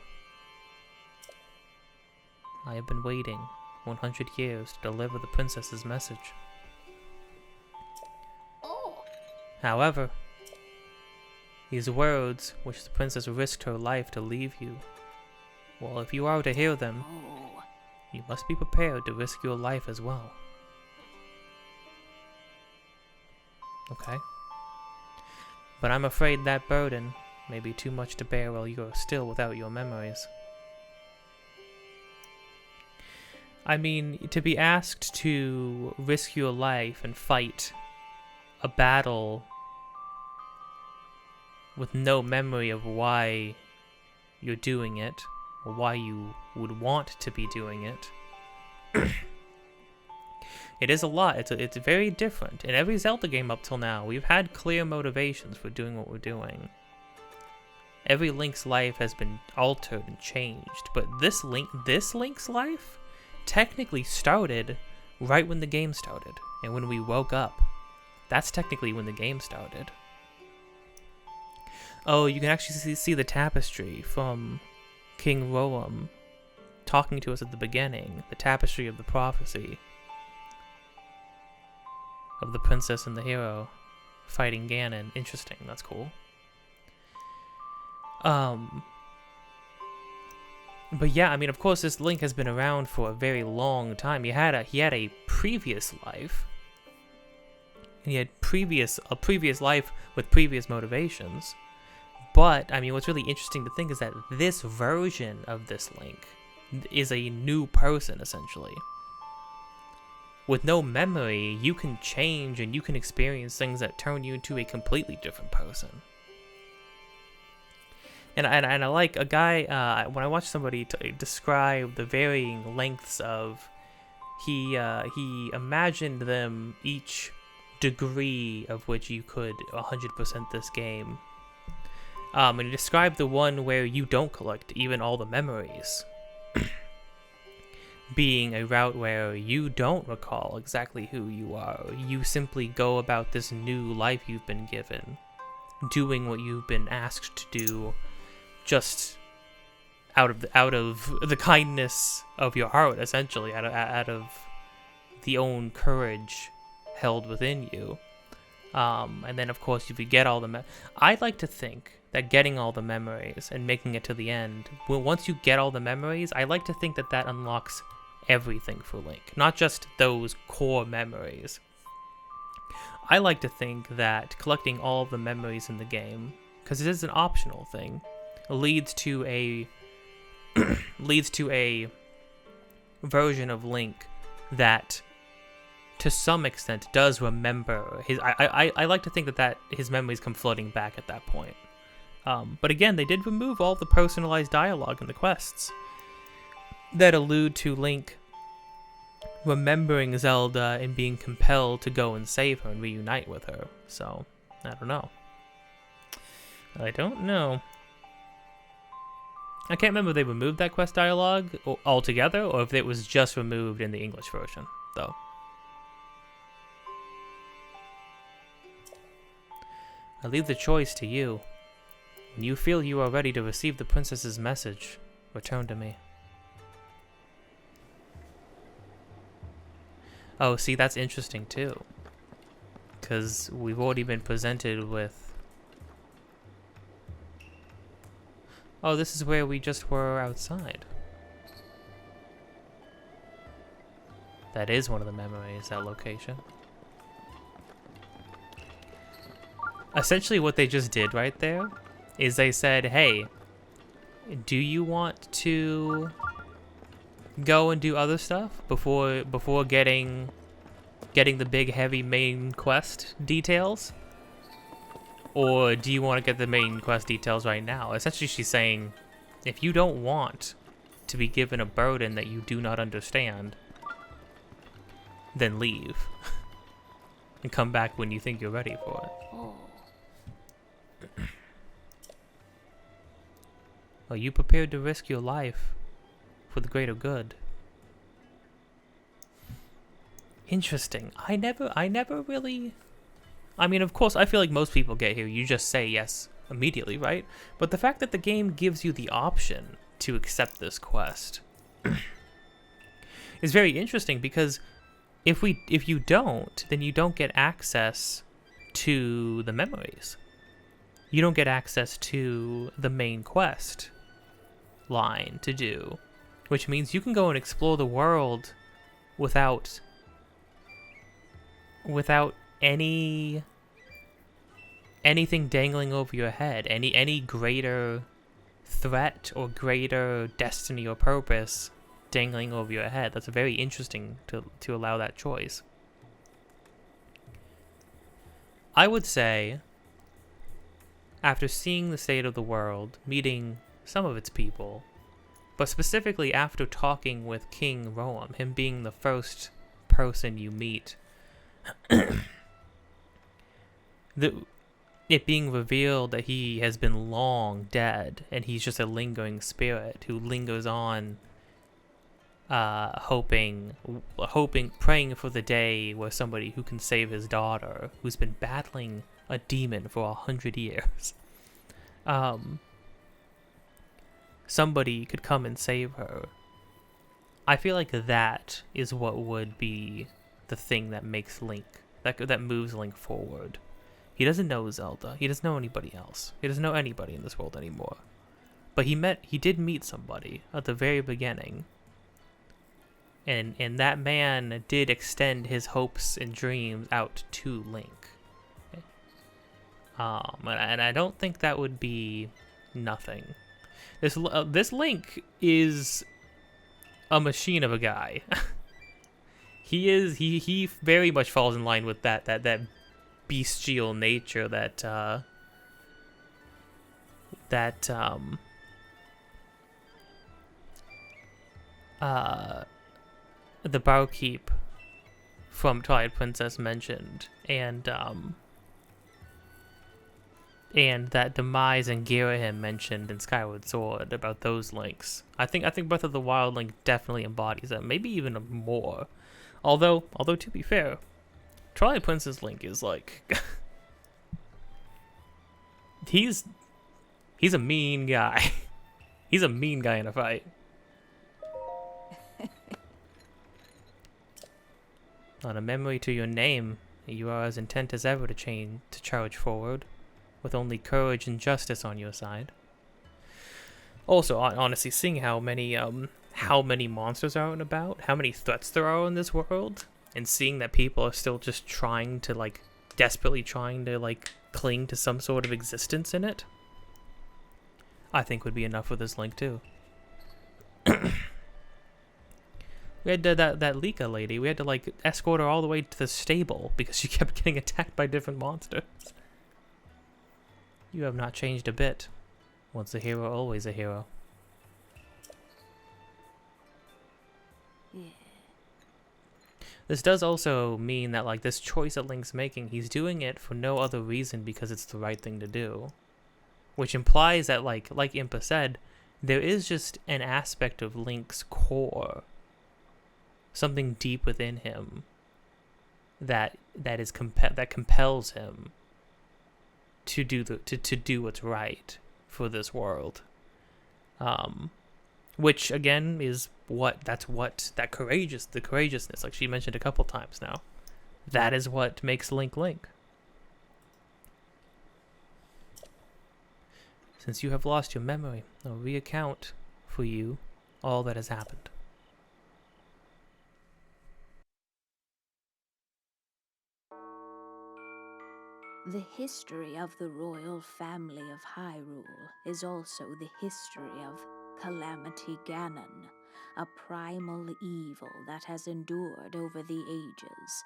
I have been waiting 100 years to deliver the princess's message. Oh, However, these words, which the princess risked her life to leave you, well, if you are to hear them, oh. you must be prepared to risk your life as well. Okay? But I'm afraid that burden may be too much to bear while you are still without your memories. I mean, to be asked to risk your life and fight a battle with no memory of why you're doing it, or why you would want to be doing it, it is a lot. It's very different. In every Zelda game up till now, we've had clear motivations for doing what we're doing. Every Link's life has been altered and changed, but this Link's life technically started right when the game started, and when we woke up. That's technically when the game started. Oh, you can actually see the tapestry from King Roam talking to us at the beginning. The tapestry of the prophecy of the princess and the hero fighting Ganon. Interesting, that's cool. But yeah, I mean, of course, this Link has been around for a very long time. He had a previous life. And he had a previous life with previous motivations. But, I mean, what's really interesting to think is that this version of this Link is a new person, essentially. With no memory, you can change and you can experience things that turn you into a completely different person. And I like a guy, when I watch somebody describe the varying lengths of, he imagined them each degree of which you could 100% this game. And he described the one where you don't collect even all the memories. Being a route where you don't recall exactly who you are. You simply go about this new life you've been given. Doing what you've been asked to do just out of the kindness of your heart, essentially. Out of the own courage held within you. And then, of course, if you get all the I'd like to think that getting all the memories and making it to the end, once you get all the memories, I like to think that that unlocks everything for Link, not just those core memories. I like to think that collecting all of the memories in the game, because it is an optional thing, leads to a version of Link that to some extent does remember his. I like to think that his memories come floating back at that point. But again, they did remove all the personalized dialogue in the quests that allude to Link remembering Zelda and being compelled to go and save her and reunite with her. So, I don't know. I can't remember if they removed that quest dialogue altogether or if it was just removed in the English version, though. I leave the choice to you. When you feel you are ready to receive the princess's message, return to me. Oh, see, that's interesting too. Because we've already been presented with... Oh, this is where we just were outside. That is one of the memories, that location. Essentially what they just did right there is they said, hey, do you want to go and do other stuff before getting the big heavy main quest details? Or do you want to get the main quest details right now? Essentially she's saying, if you don't want to be given a burden that you do not understand, then leave. And come back when you think you're ready for it. Oh. Are you prepared to risk your life for the greater good? Interesting. I never really... I mean, of course, I feel like most people get here, you just say yes immediately, right? But the fact that the game gives you the option to accept this quest is very interesting, because if you don't, then you don't get access to the memories. You don't get access to the main quest line to do, which means you can go and explore the world without anything dangling over your head, any greater threat or greater destiny or purpose dangling over your head. That's very interesting to allow that choice. I would say, after seeing the state of the world, meeting some of its people, but specifically after talking with King Roam, him being the first person you meet, it being revealed that he has been long dead and he's just a lingering spirit who lingers on, hoping, praying for the day where somebody who can save his daughter, who's been battling a demon for 100 years, somebody could come and save her. I feel like that is what would be the thing that makes Link, that moves Link forward. He doesn't know Zelda. He doesn't know anybody else. He doesn't know anybody in this world anymore. But he did meet somebody at the very beginning. And that man did extend his hopes and dreams out to Link. And I don't think that would be nothing. This Link is a machine of a guy. He very much falls in line with that bestial nature that the barkeep from Twilight Princess mentioned, and that Demise and Girahim mentioned in Skyward Sword about those links. I think Breath of the Wild Link definitely embodies that, maybe even more. Although to be fair, Twilight Princess Link is like he's a mean guy. He's a mean guy in a fight. On a memory to your name, you are as intent as ever to charge forward, with only courage and justice on your side. Also, honestly, seeing how many monsters are out and about, how many threats there are in this world, and seeing that people are still just trying to, desperately trying to, cling to some sort of existence in it, I think would be enough for this Link, too. We had that Lika lady, we had to, escort her all the way to the stable because she kept getting attacked by different monsters. You have not changed a bit. Once a hero, always a hero. Yeah. This does also mean that, this choice that Link's making, he's doing it for no other reason because it's the right thing to do. Which implies that, like Impa said, there is just an aspect of Link's core, something deep within him, that compels him to do what's right for this world. Which again is the courageousness, like she mentioned a couple times now. That is what makes Link Link. Since you have lost your memory, I'll recount for you all that has happened. The history of the royal family of Hyrule is also the history of Calamity Ganon, a primal evil that has endured over the ages.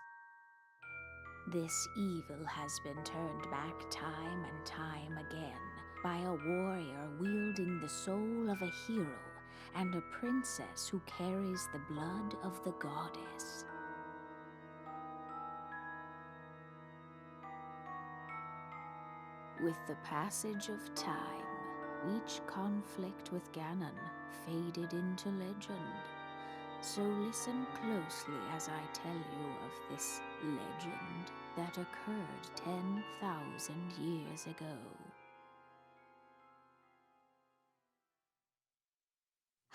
This evil has been turned back time and time again by a warrior wielding the soul of a hero and a princess who carries the blood of the goddess. With the passage of time, each conflict with Ganon faded into legend. So listen closely as I tell you of this legend that occurred 10,000 years ago.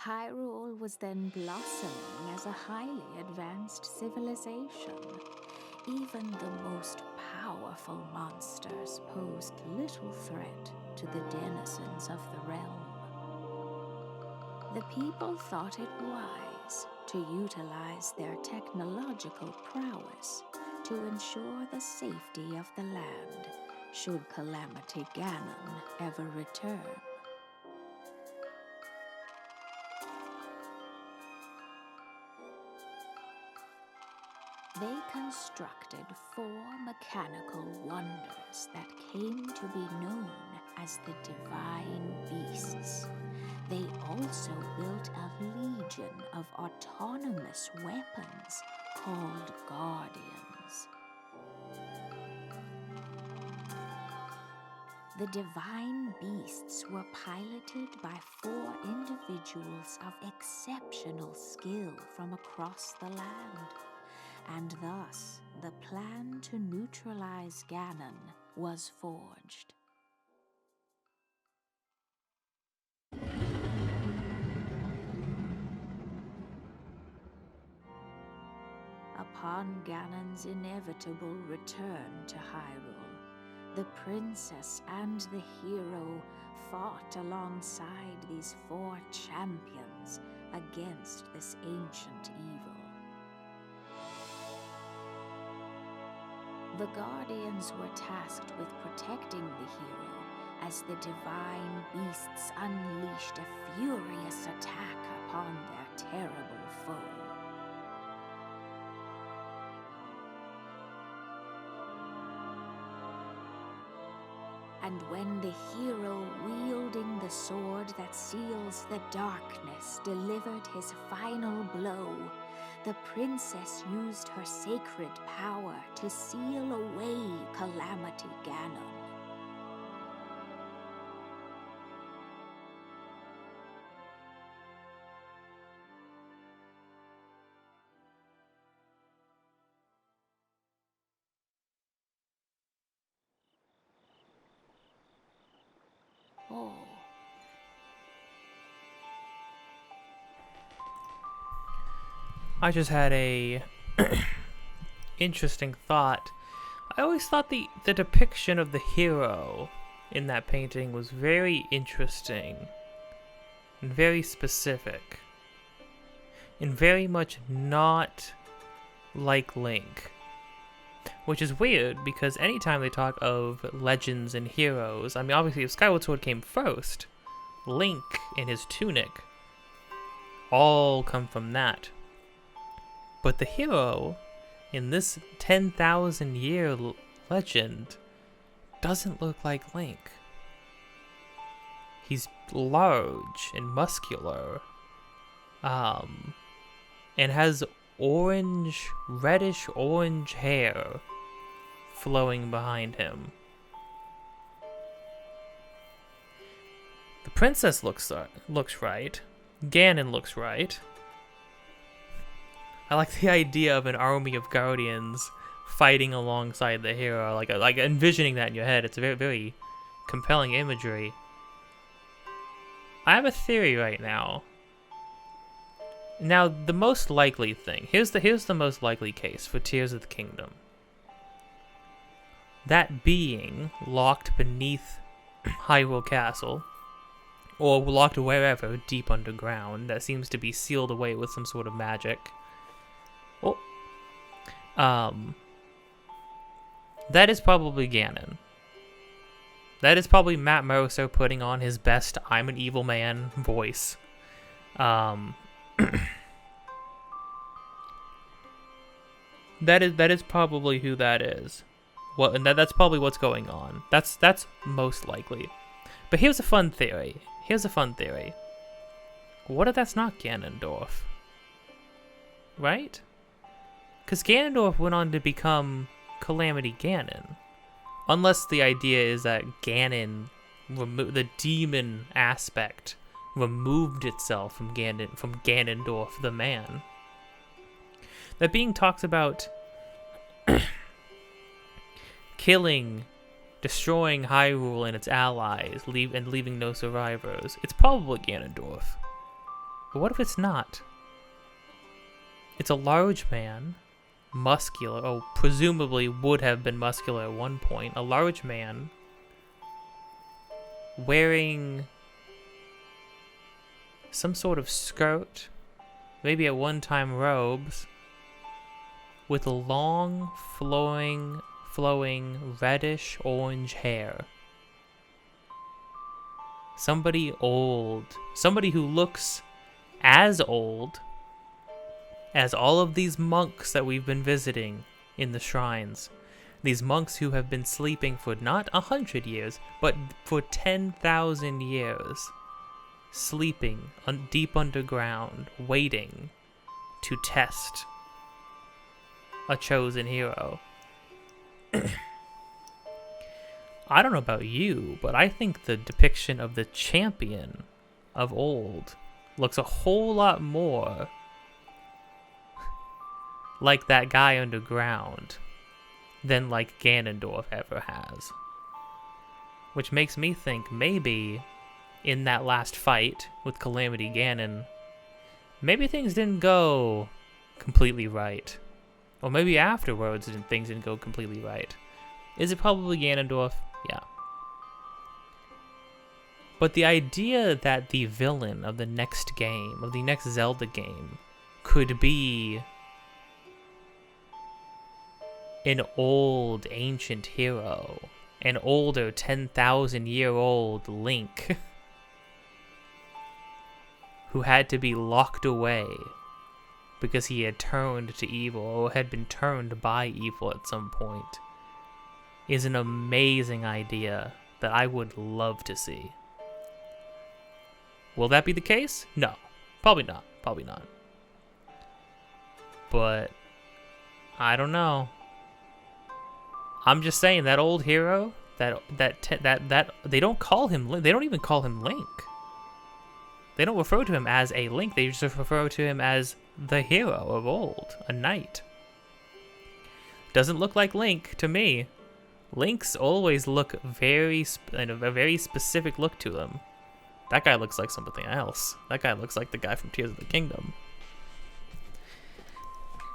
Hyrule was then blossoming as a highly advanced civilization. Even the most powerful monsters posed little threat to the denizens of the realm. The people thought it wise to utilize their technological prowess to ensure the safety of the land should Calamity Ganon ever return. They constructed 4 mechanical wonders that came to be known as the Divine Beasts. They also built a legion of autonomous weapons called Guardians. The Divine Beasts were piloted by 4 individuals of exceptional skill from across the land. And thus, the plan to neutralize Ganon was forged. Upon Ganon's inevitable return to Hyrule, the princess and the hero fought alongside these 4 champions against this ancient evil. The Guardians were tasked with protecting the hero as the Divine Beasts unleashed a furious attack upon their terrible foe. And when the hero wielding the sword that seals the darkness delivered his final blow, the princess used her sacred power to seal away Calamity Ganon. Oh. I just had a interesting thought. I always thought the depiction of the hero in that painting was very interesting and very specific and very much not like Link. Which is weird because anytime they talk of legends and heroes, I mean obviously if Skyward Sword came first, Link and his tunic all come from that. But the hero in this 10,000 year legend doesn't look like Link. He's large and muscular, and has reddish orange hair flowing behind him. The princess looks right. Ganon looks right. I like the idea of an army of guardians fighting alongside the hero, like envisioning that in your head. It's a very, very compelling imagery. I have a theory right now. Now, the most likely thing, here's the most likely case for Tears of the Kingdom. That being locked beneath Hyrule Castle, or locked wherever deep underground, that seems to be sealed away with some sort of magic. Well, that is probably Ganon. That is probably Matt Mercer putting on his best "I'm an evil man" voice. That is probably who that is. Well, and that's probably what's going on. That's most likely. But here's a fun theory. What if that's not Ganondorf? Right? Because Ganondorf went on to become Calamity Ganon. Unless the idea is that Ganon the demon aspect removed itself from Ganondorf the man. That being talks about killing, destroying Hyrule and its allies, leaving no survivors. It's probably Ganondorf. But what if it's not? It's a large man, muscular, presumably would have been muscular at one point. A large man wearing some sort of skirt, maybe at one time robes, with long, flowing reddish orange hair. Somebody old. Somebody who looks as old as all of these monks that we've been visiting in the shrines. These monks who have been sleeping for not 100 years, but for 10,000 years. Sleeping deep underground, waiting to test a chosen hero. I don't know about you, but I think the depiction of the champion of old looks a whole lot more like that guy underground than like Ganondorf ever has. Which makes me think maybe in that last fight with Calamity Ganon, maybe things didn't go completely right. Or maybe afterwards things didn't go completely right. Is it probably Ganondorf? Yeah. But the idea that the villain of the next game, of the next Zelda game, could be an old, ancient hero, an older 10,000-year-old Link, who had to be locked away because he had turned to evil, or had been turned by evil at some point, is an amazing idea that I would love to see. Will that be the case? No. Probably not. Probably not. But I don't know. I'm just saying that old hero, that they don't call him, they don't even call him Link. They don't refer to him as a Link, they just refer to him as the hero of old, a knight. Doesn't look like Link to me. Links always look a very specific look to them. That guy looks like something else. That guy looks like the guy from Tears of the Kingdom.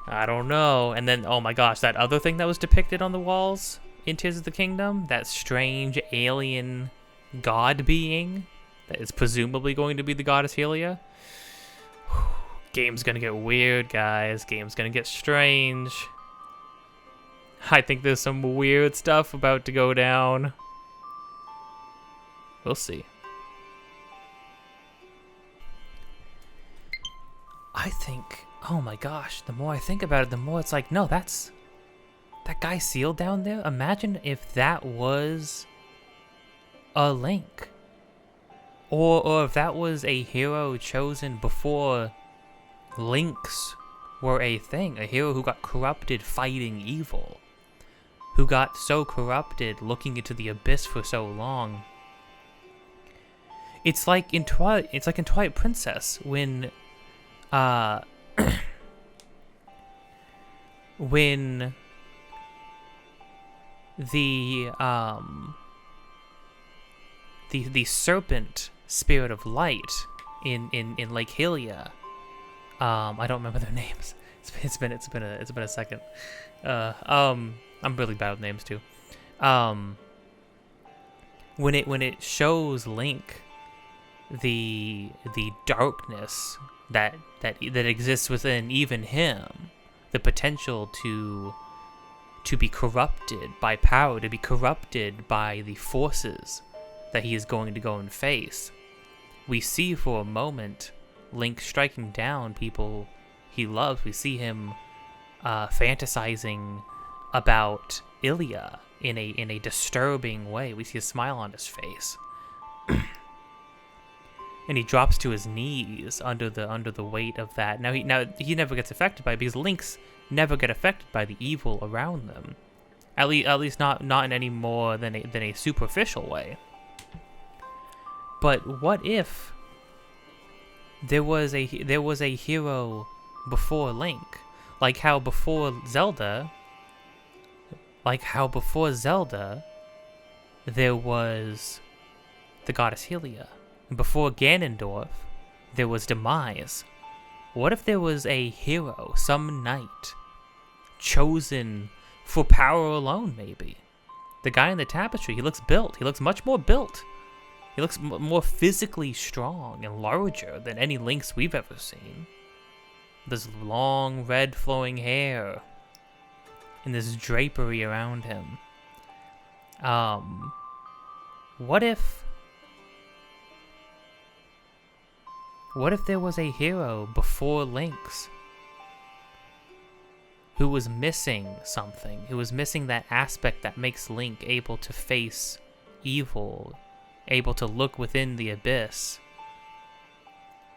I don't know. And then, oh my gosh, that other thing that was depicted on the walls in Tears of the Kingdom, that strange alien god being that is presumably going to be the goddess Hylia. Game's gonna get weird, guys. Game's gonna get strange. I think there's some weird stuff about to go down. We'll see. I think, oh my gosh, the more I think about it, the more it's like, no, that's that guy sealed down there. Imagine if that was a Link. Or if that was a hero chosen before Links were a thing. A hero who got corrupted fighting evil. Who got so corrupted looking into the abyss for so long. It's like in Twilight Princess when when the serpent spirit of light in Lake Hylia, I don't remember their names. It's been a second. I'm really bad with names too. When it shows Link the darkness that exists within even him, the potential to be corrupted by power, to be corrupted by the forces that he is going to go and face. We see for a moment Link striking down people he loves. We see him fantasizing about Ilia in a disturbing way. We see a smile on his face. And he drops to his knees under the weight of that. Now he never gets affected by it because Links never get affected by the evil around them. At least not in any more than a superficial way. But what if there was a hero before Link? Like how before Zelda, there was the goddess Helia. And before Ganondorf, there was Demise. What if there was a hero, some knight, chosen for power alone, maybe? The guy in the tapestry, he looks built. He looks much more built. He looks more physically strong and larger than any Links we've ever seen. This long, red flowing hair and this drapery around him. What if there was a hero before Link's who was missing something, who was missing that aspect that makes Link able to face evil, able to look within the abyss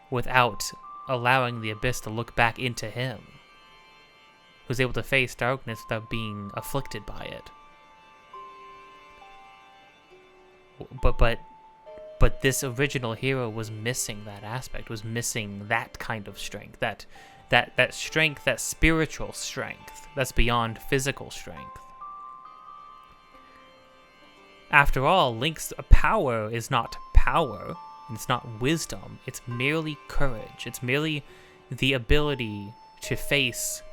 without allowing the abyss to look back into him, who's able to face darkness without being afflicted by it. But this original hero was missing that aspect, was missing that kind of strength, that strength, that spiritual strength that's beyond physical strength. After all, Link's power is not power, and it's not wisdom, it's merely courage. It's merely the ability to face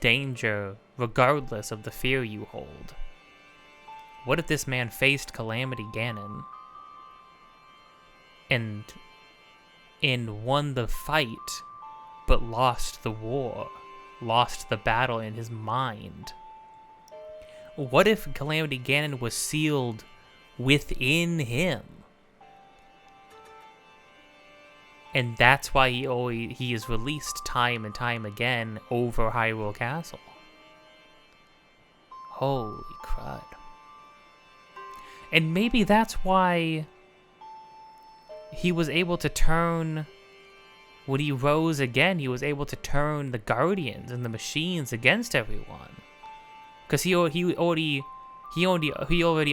danger regardless of the fear you hold. What if this man faced Calamity Ganon and won the fight, but lost the war, lost the battle in his mind? What if Calamity Ganon was sealed within him? And that's why he is released time and time again over Hyrule Castle. Holy crud. And maybe that's why he was able to turn, when he rose again, he was able to turn the Guardians and the machines against everyone. Because he already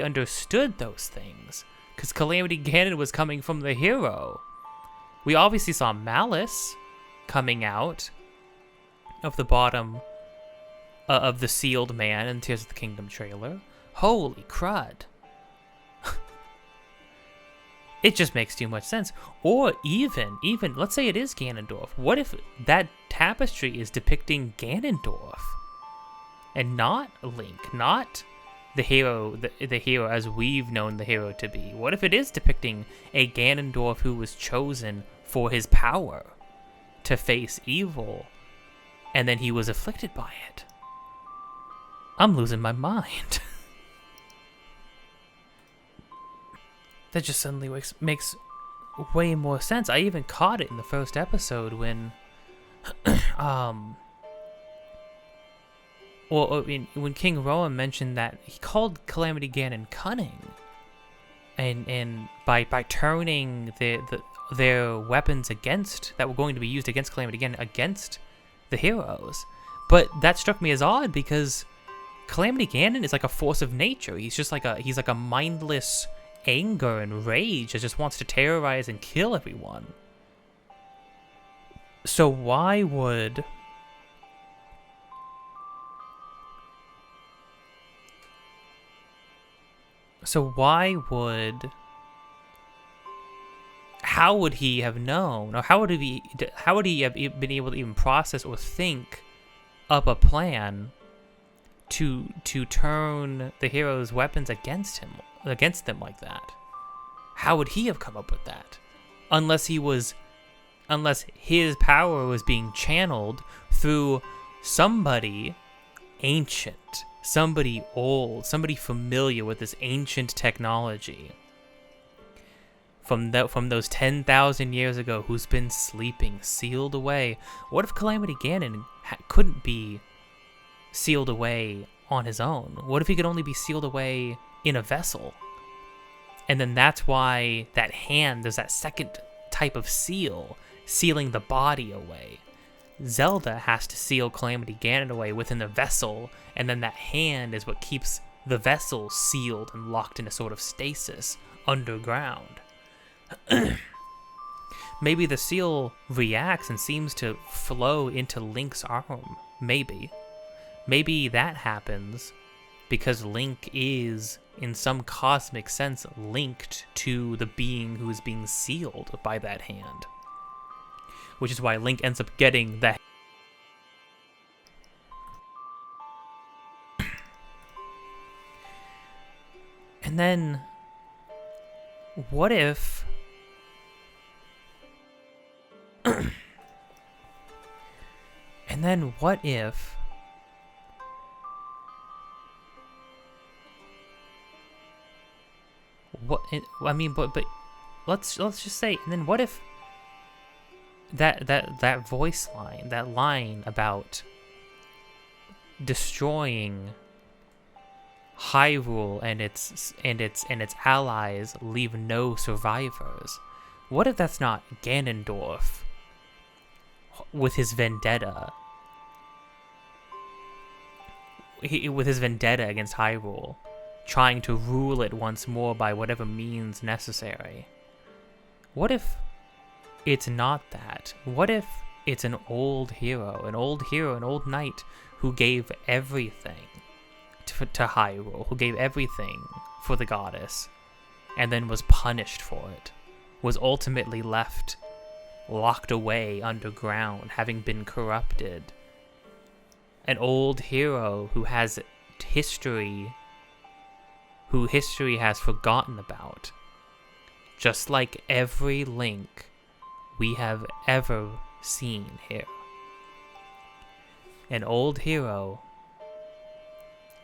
understood those things. Because Calamity Ganon was coming from the hero. We obviously saw Malice coming out of the bottom of the sealed man in Tears of the Kingdom trailer. Holy crud. It just makes too much sense. Or even, let's say it is Ganondorf. What if that tapestry is depicting Ganondorf? And not Link, not the hero, the hero as we've known the hero to be. What if it is depicting a Ganondorf who was chosen for his power to face evil, and then he was afflicted by it? I'm losing my mind. That just suddenly makes way more sense. I even caught it in the first episode when, when King Rowan mentioned that he called Calamity Ganon cunning, and by turning their weapons that were going to be used against Calamity Ganon against the heroes. But that struck me as odd because Calamity Ganon is like a force of nature. He's just like a mindless anger and rage that just wants to terrorize and kill everyone. So why would how would he have known, or how would he have been able to even process or think up a plan to turn the hero's weapons against them like that? How would he have come up with that? Unless his power was being channeled through somebody ancient, somebody old, somebody familiar with this ancient technology from those 10,000 years ago, who's been sleeping, sealed away. What if Calamity Ganon couldn't be sealed away on his own? What if he could only be sealed away in a vessel? And then that's why that hand, there's that second type of seal, sealing the body away. Zelda has to seal Calamity Ganon away within the vessel, and then that hand is what keeps the vessel sealed and locked in a sort of stasis underground. Maybe the seal reacts and seems to flow into Link's arm. Maybe. Maybe that happens because Link is, in some cosmic sense, linked to the being who is being sealed by that hand. Which is why Link ends up getting that. And then, what if... And then what if... I mean, but let's just say, and then what if that voice line, that line about destroying Hyrule and its allies leave no survivors? What if that's not Ganondorf with his vendetta? With his vendetta against Hyrule, trying to rule it once more by whatever means necessary. What if it's not that? What if it's an old hero, an old knight who gave everything to Hyrule, who gave everything for the goddess, and then was punished for it, was ultimately left locked away underground, having been corrupted. An old hero who has history, who history has forgotten about, just like every Link we have ever seen here. An old hero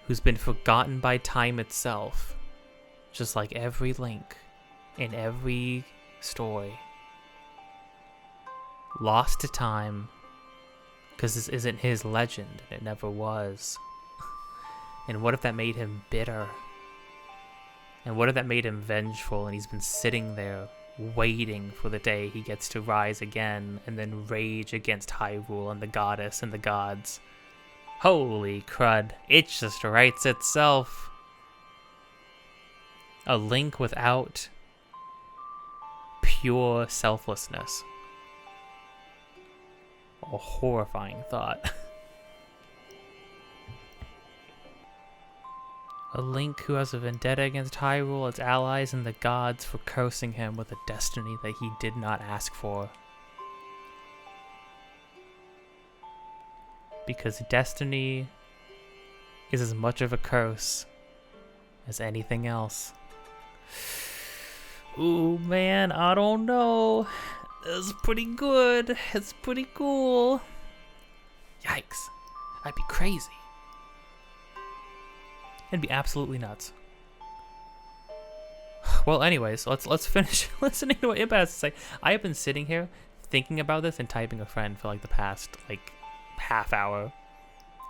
who's been forgotten by time itself, just like every Link in every story. Lost to time, because this isn't his legend, and it never was. And what if that made him bitter? And what if that made him vengeful, and he's been sitting there waiting for the day he gets to rise again and then rage against Hyrule and the goddess and the gods? Holy crud, it just writes itself. A Link without pure selflessness. A horrifying thought. A Link who has a vendetta against Hyrule, its allies, and the gods for cursing him with a destiny that he did not ask for. Because destiny is as much of a curse as anything else. Ooh, man, I don't know. It's pretty good. It's pretty cool. Yikes. I'd be crazy. It'd be absolutely nuts. Well, anyways, let's finish listening to what Imp has to say. I have been sitting here thinking about this and typing a friend for like the past half hour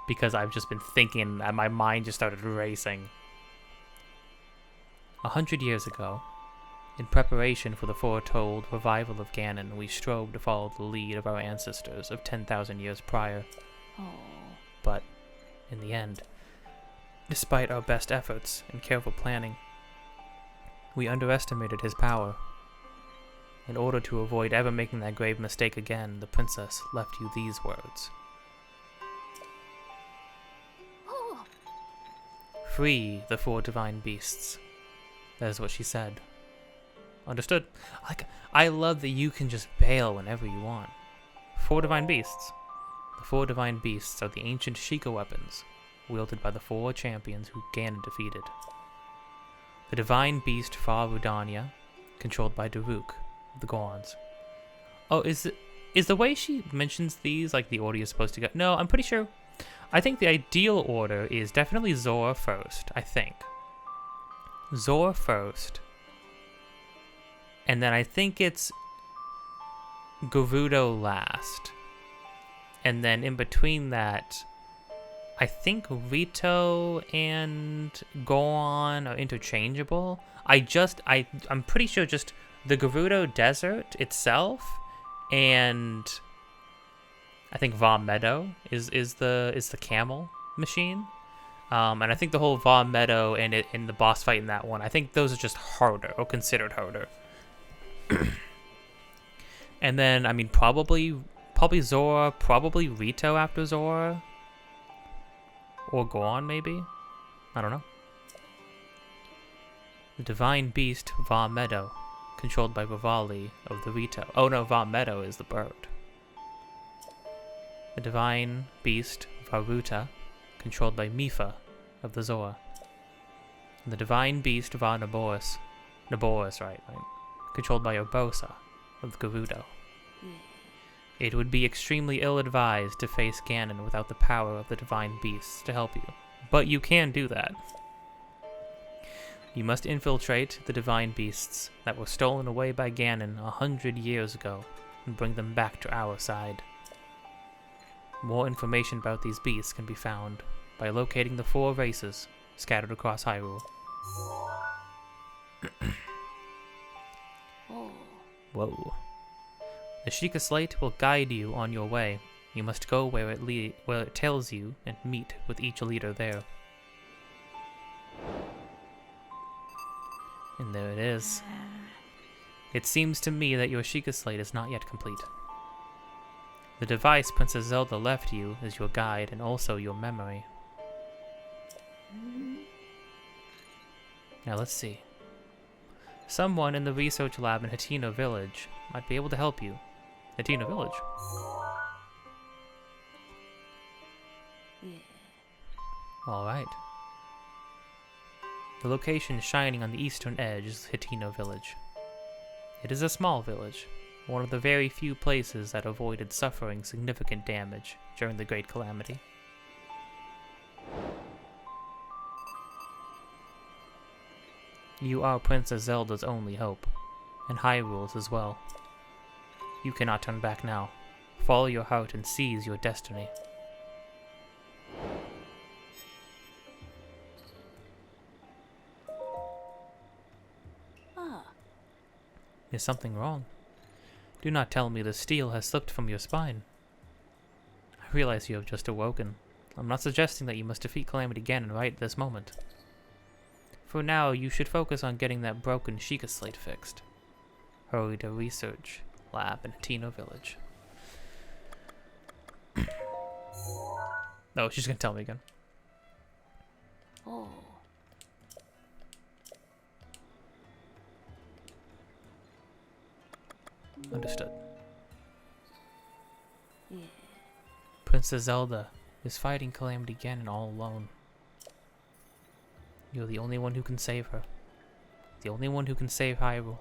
because I've just been thinking and my mind just started racing. 100 years ago, in preparation for the foretold revival of Ganon, we strove to follow the lead of our ancestors of 10,000 years prior. Oh. But, in the end, despite our best efforts and careful planning, we underestimated his power. In order to avoid ever making that grave mistake again, the princess left you these words. Oh. Free the 4 divine beasts. That is what she said. Understood? I love that you can just bail whenever you want. 4 divine beasts. The 4 divine beasts are the ancient Sheikah weapons, wielded by the 4 champions who Ganon defeated. The divine beast Farudania, controlled by Daruk, of the Gorons. Oh, is the way she mentions these like the order is supposed to go? No, I'm pretty sure. I think the ideal order is definitely Zora first, I think. Zora first. And then I think it's Gerudo last. And then in between that, I think Rito and Goron are interchangeable. I'm pretty sure just the Gerudo Desert itself and I think Va Meadow is the camel machine. And I think the whole Va Meadow and the boss fight in that one, I think those are just harder, or considered harder. And then, I mean, probably Zora, probably Rito after Zora. Or Goron, maybe? I don't know. The divine beast, Va Meadow, controlled by Rivali of the Rito. Oh no, Va Meadow is the bird. The divine beast, Varuta, controlled by Mifa of the Zora. And the divine beast, Va Naboris. Naboris, right. Controlled by Urbosa of the Gerudo. It would be extremely ill-advised to face Ganon without the power of the divine beasts to help you. But you can do that. You must infiltrate the divine beasts that were stolen away by Ganon 100 years ago and bring them back to our side. More information about these beasts can be found by locating the 4 races scattered across Hyrule. Whoa. The Sheikah Slate will guide you on your way. You must go where it tells you and meet with each leader there. And there it is. It seems to me that your Sheikah Slate is not yet complete. The device Princess Zelda left you is your guide and also your memory. Now let's see. Someone in the research lab in Hateno Village might be able to help you. Hateno Village? Alright. The location shining on the eastern edge is Hateno Village. It is a small village, one of the very few places that avoided suffering significant damage during the Great Calamity. You are Princess Zelda's only hope, and Hyrule's as well. You cannot turn back now. Follow your heart and seize your destiny. Is something wrong? Do not tell me the steel has slipped from your spine. I realize you have just awoken. I'm not suggesting that you must defeat Calamity Ganon right this moment. For now, you should focus on getting that broken Sheikah Slate fixed. Hurry to research lab in Hateno Village. No, she's gonna tell me again. Understood. Princess Zelda is fighting Calamity Ganon all alone. You're the only one who can save her. The only one who can save Hyrule.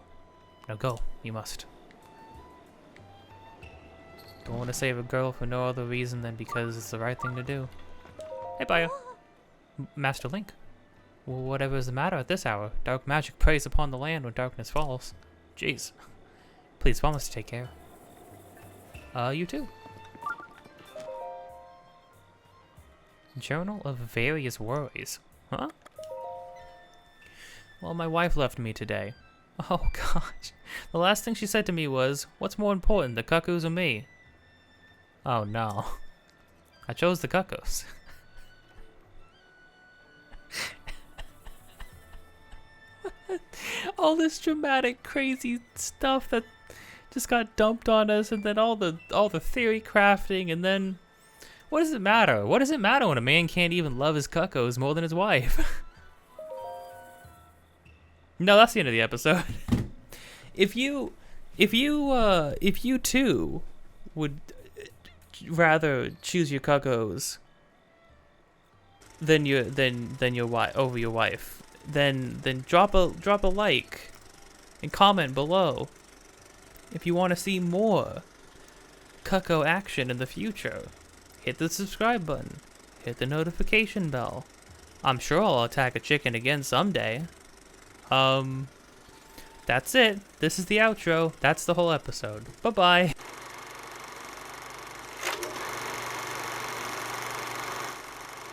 Now go, you must. Don't want to save a girl for no other reason than because it's the right thing to do. Hey, Baya. Master Link. Well, whatever is the matter at this hour? Dark magic preys upon the land when darkness falls. Jeez. Please promise to take care. You too. Journal of Various Worries. Huh? Well, my wife left me today. Oh gosh. The last thing she said to me was, what's more important, the cuckoos or me? Oh no. I chose the cuckoos. All this dramatic, crazy stuff that just got dumped on us, and then all the theory crafting, and then what does it matter? What does it matter when a man can't even love his cuckoos more than his wife? No, that's the end of the episode. If you too would rather choose your cuckoos than your wife over your wife, then drop a like and comment below if you want to see more cuckoo action in the future. Hit the subscribe button, hit the notification bell. I'm sure I'll attack a chicken again someday. That's it. This is the outro. That's the whole episode. Bye-bye.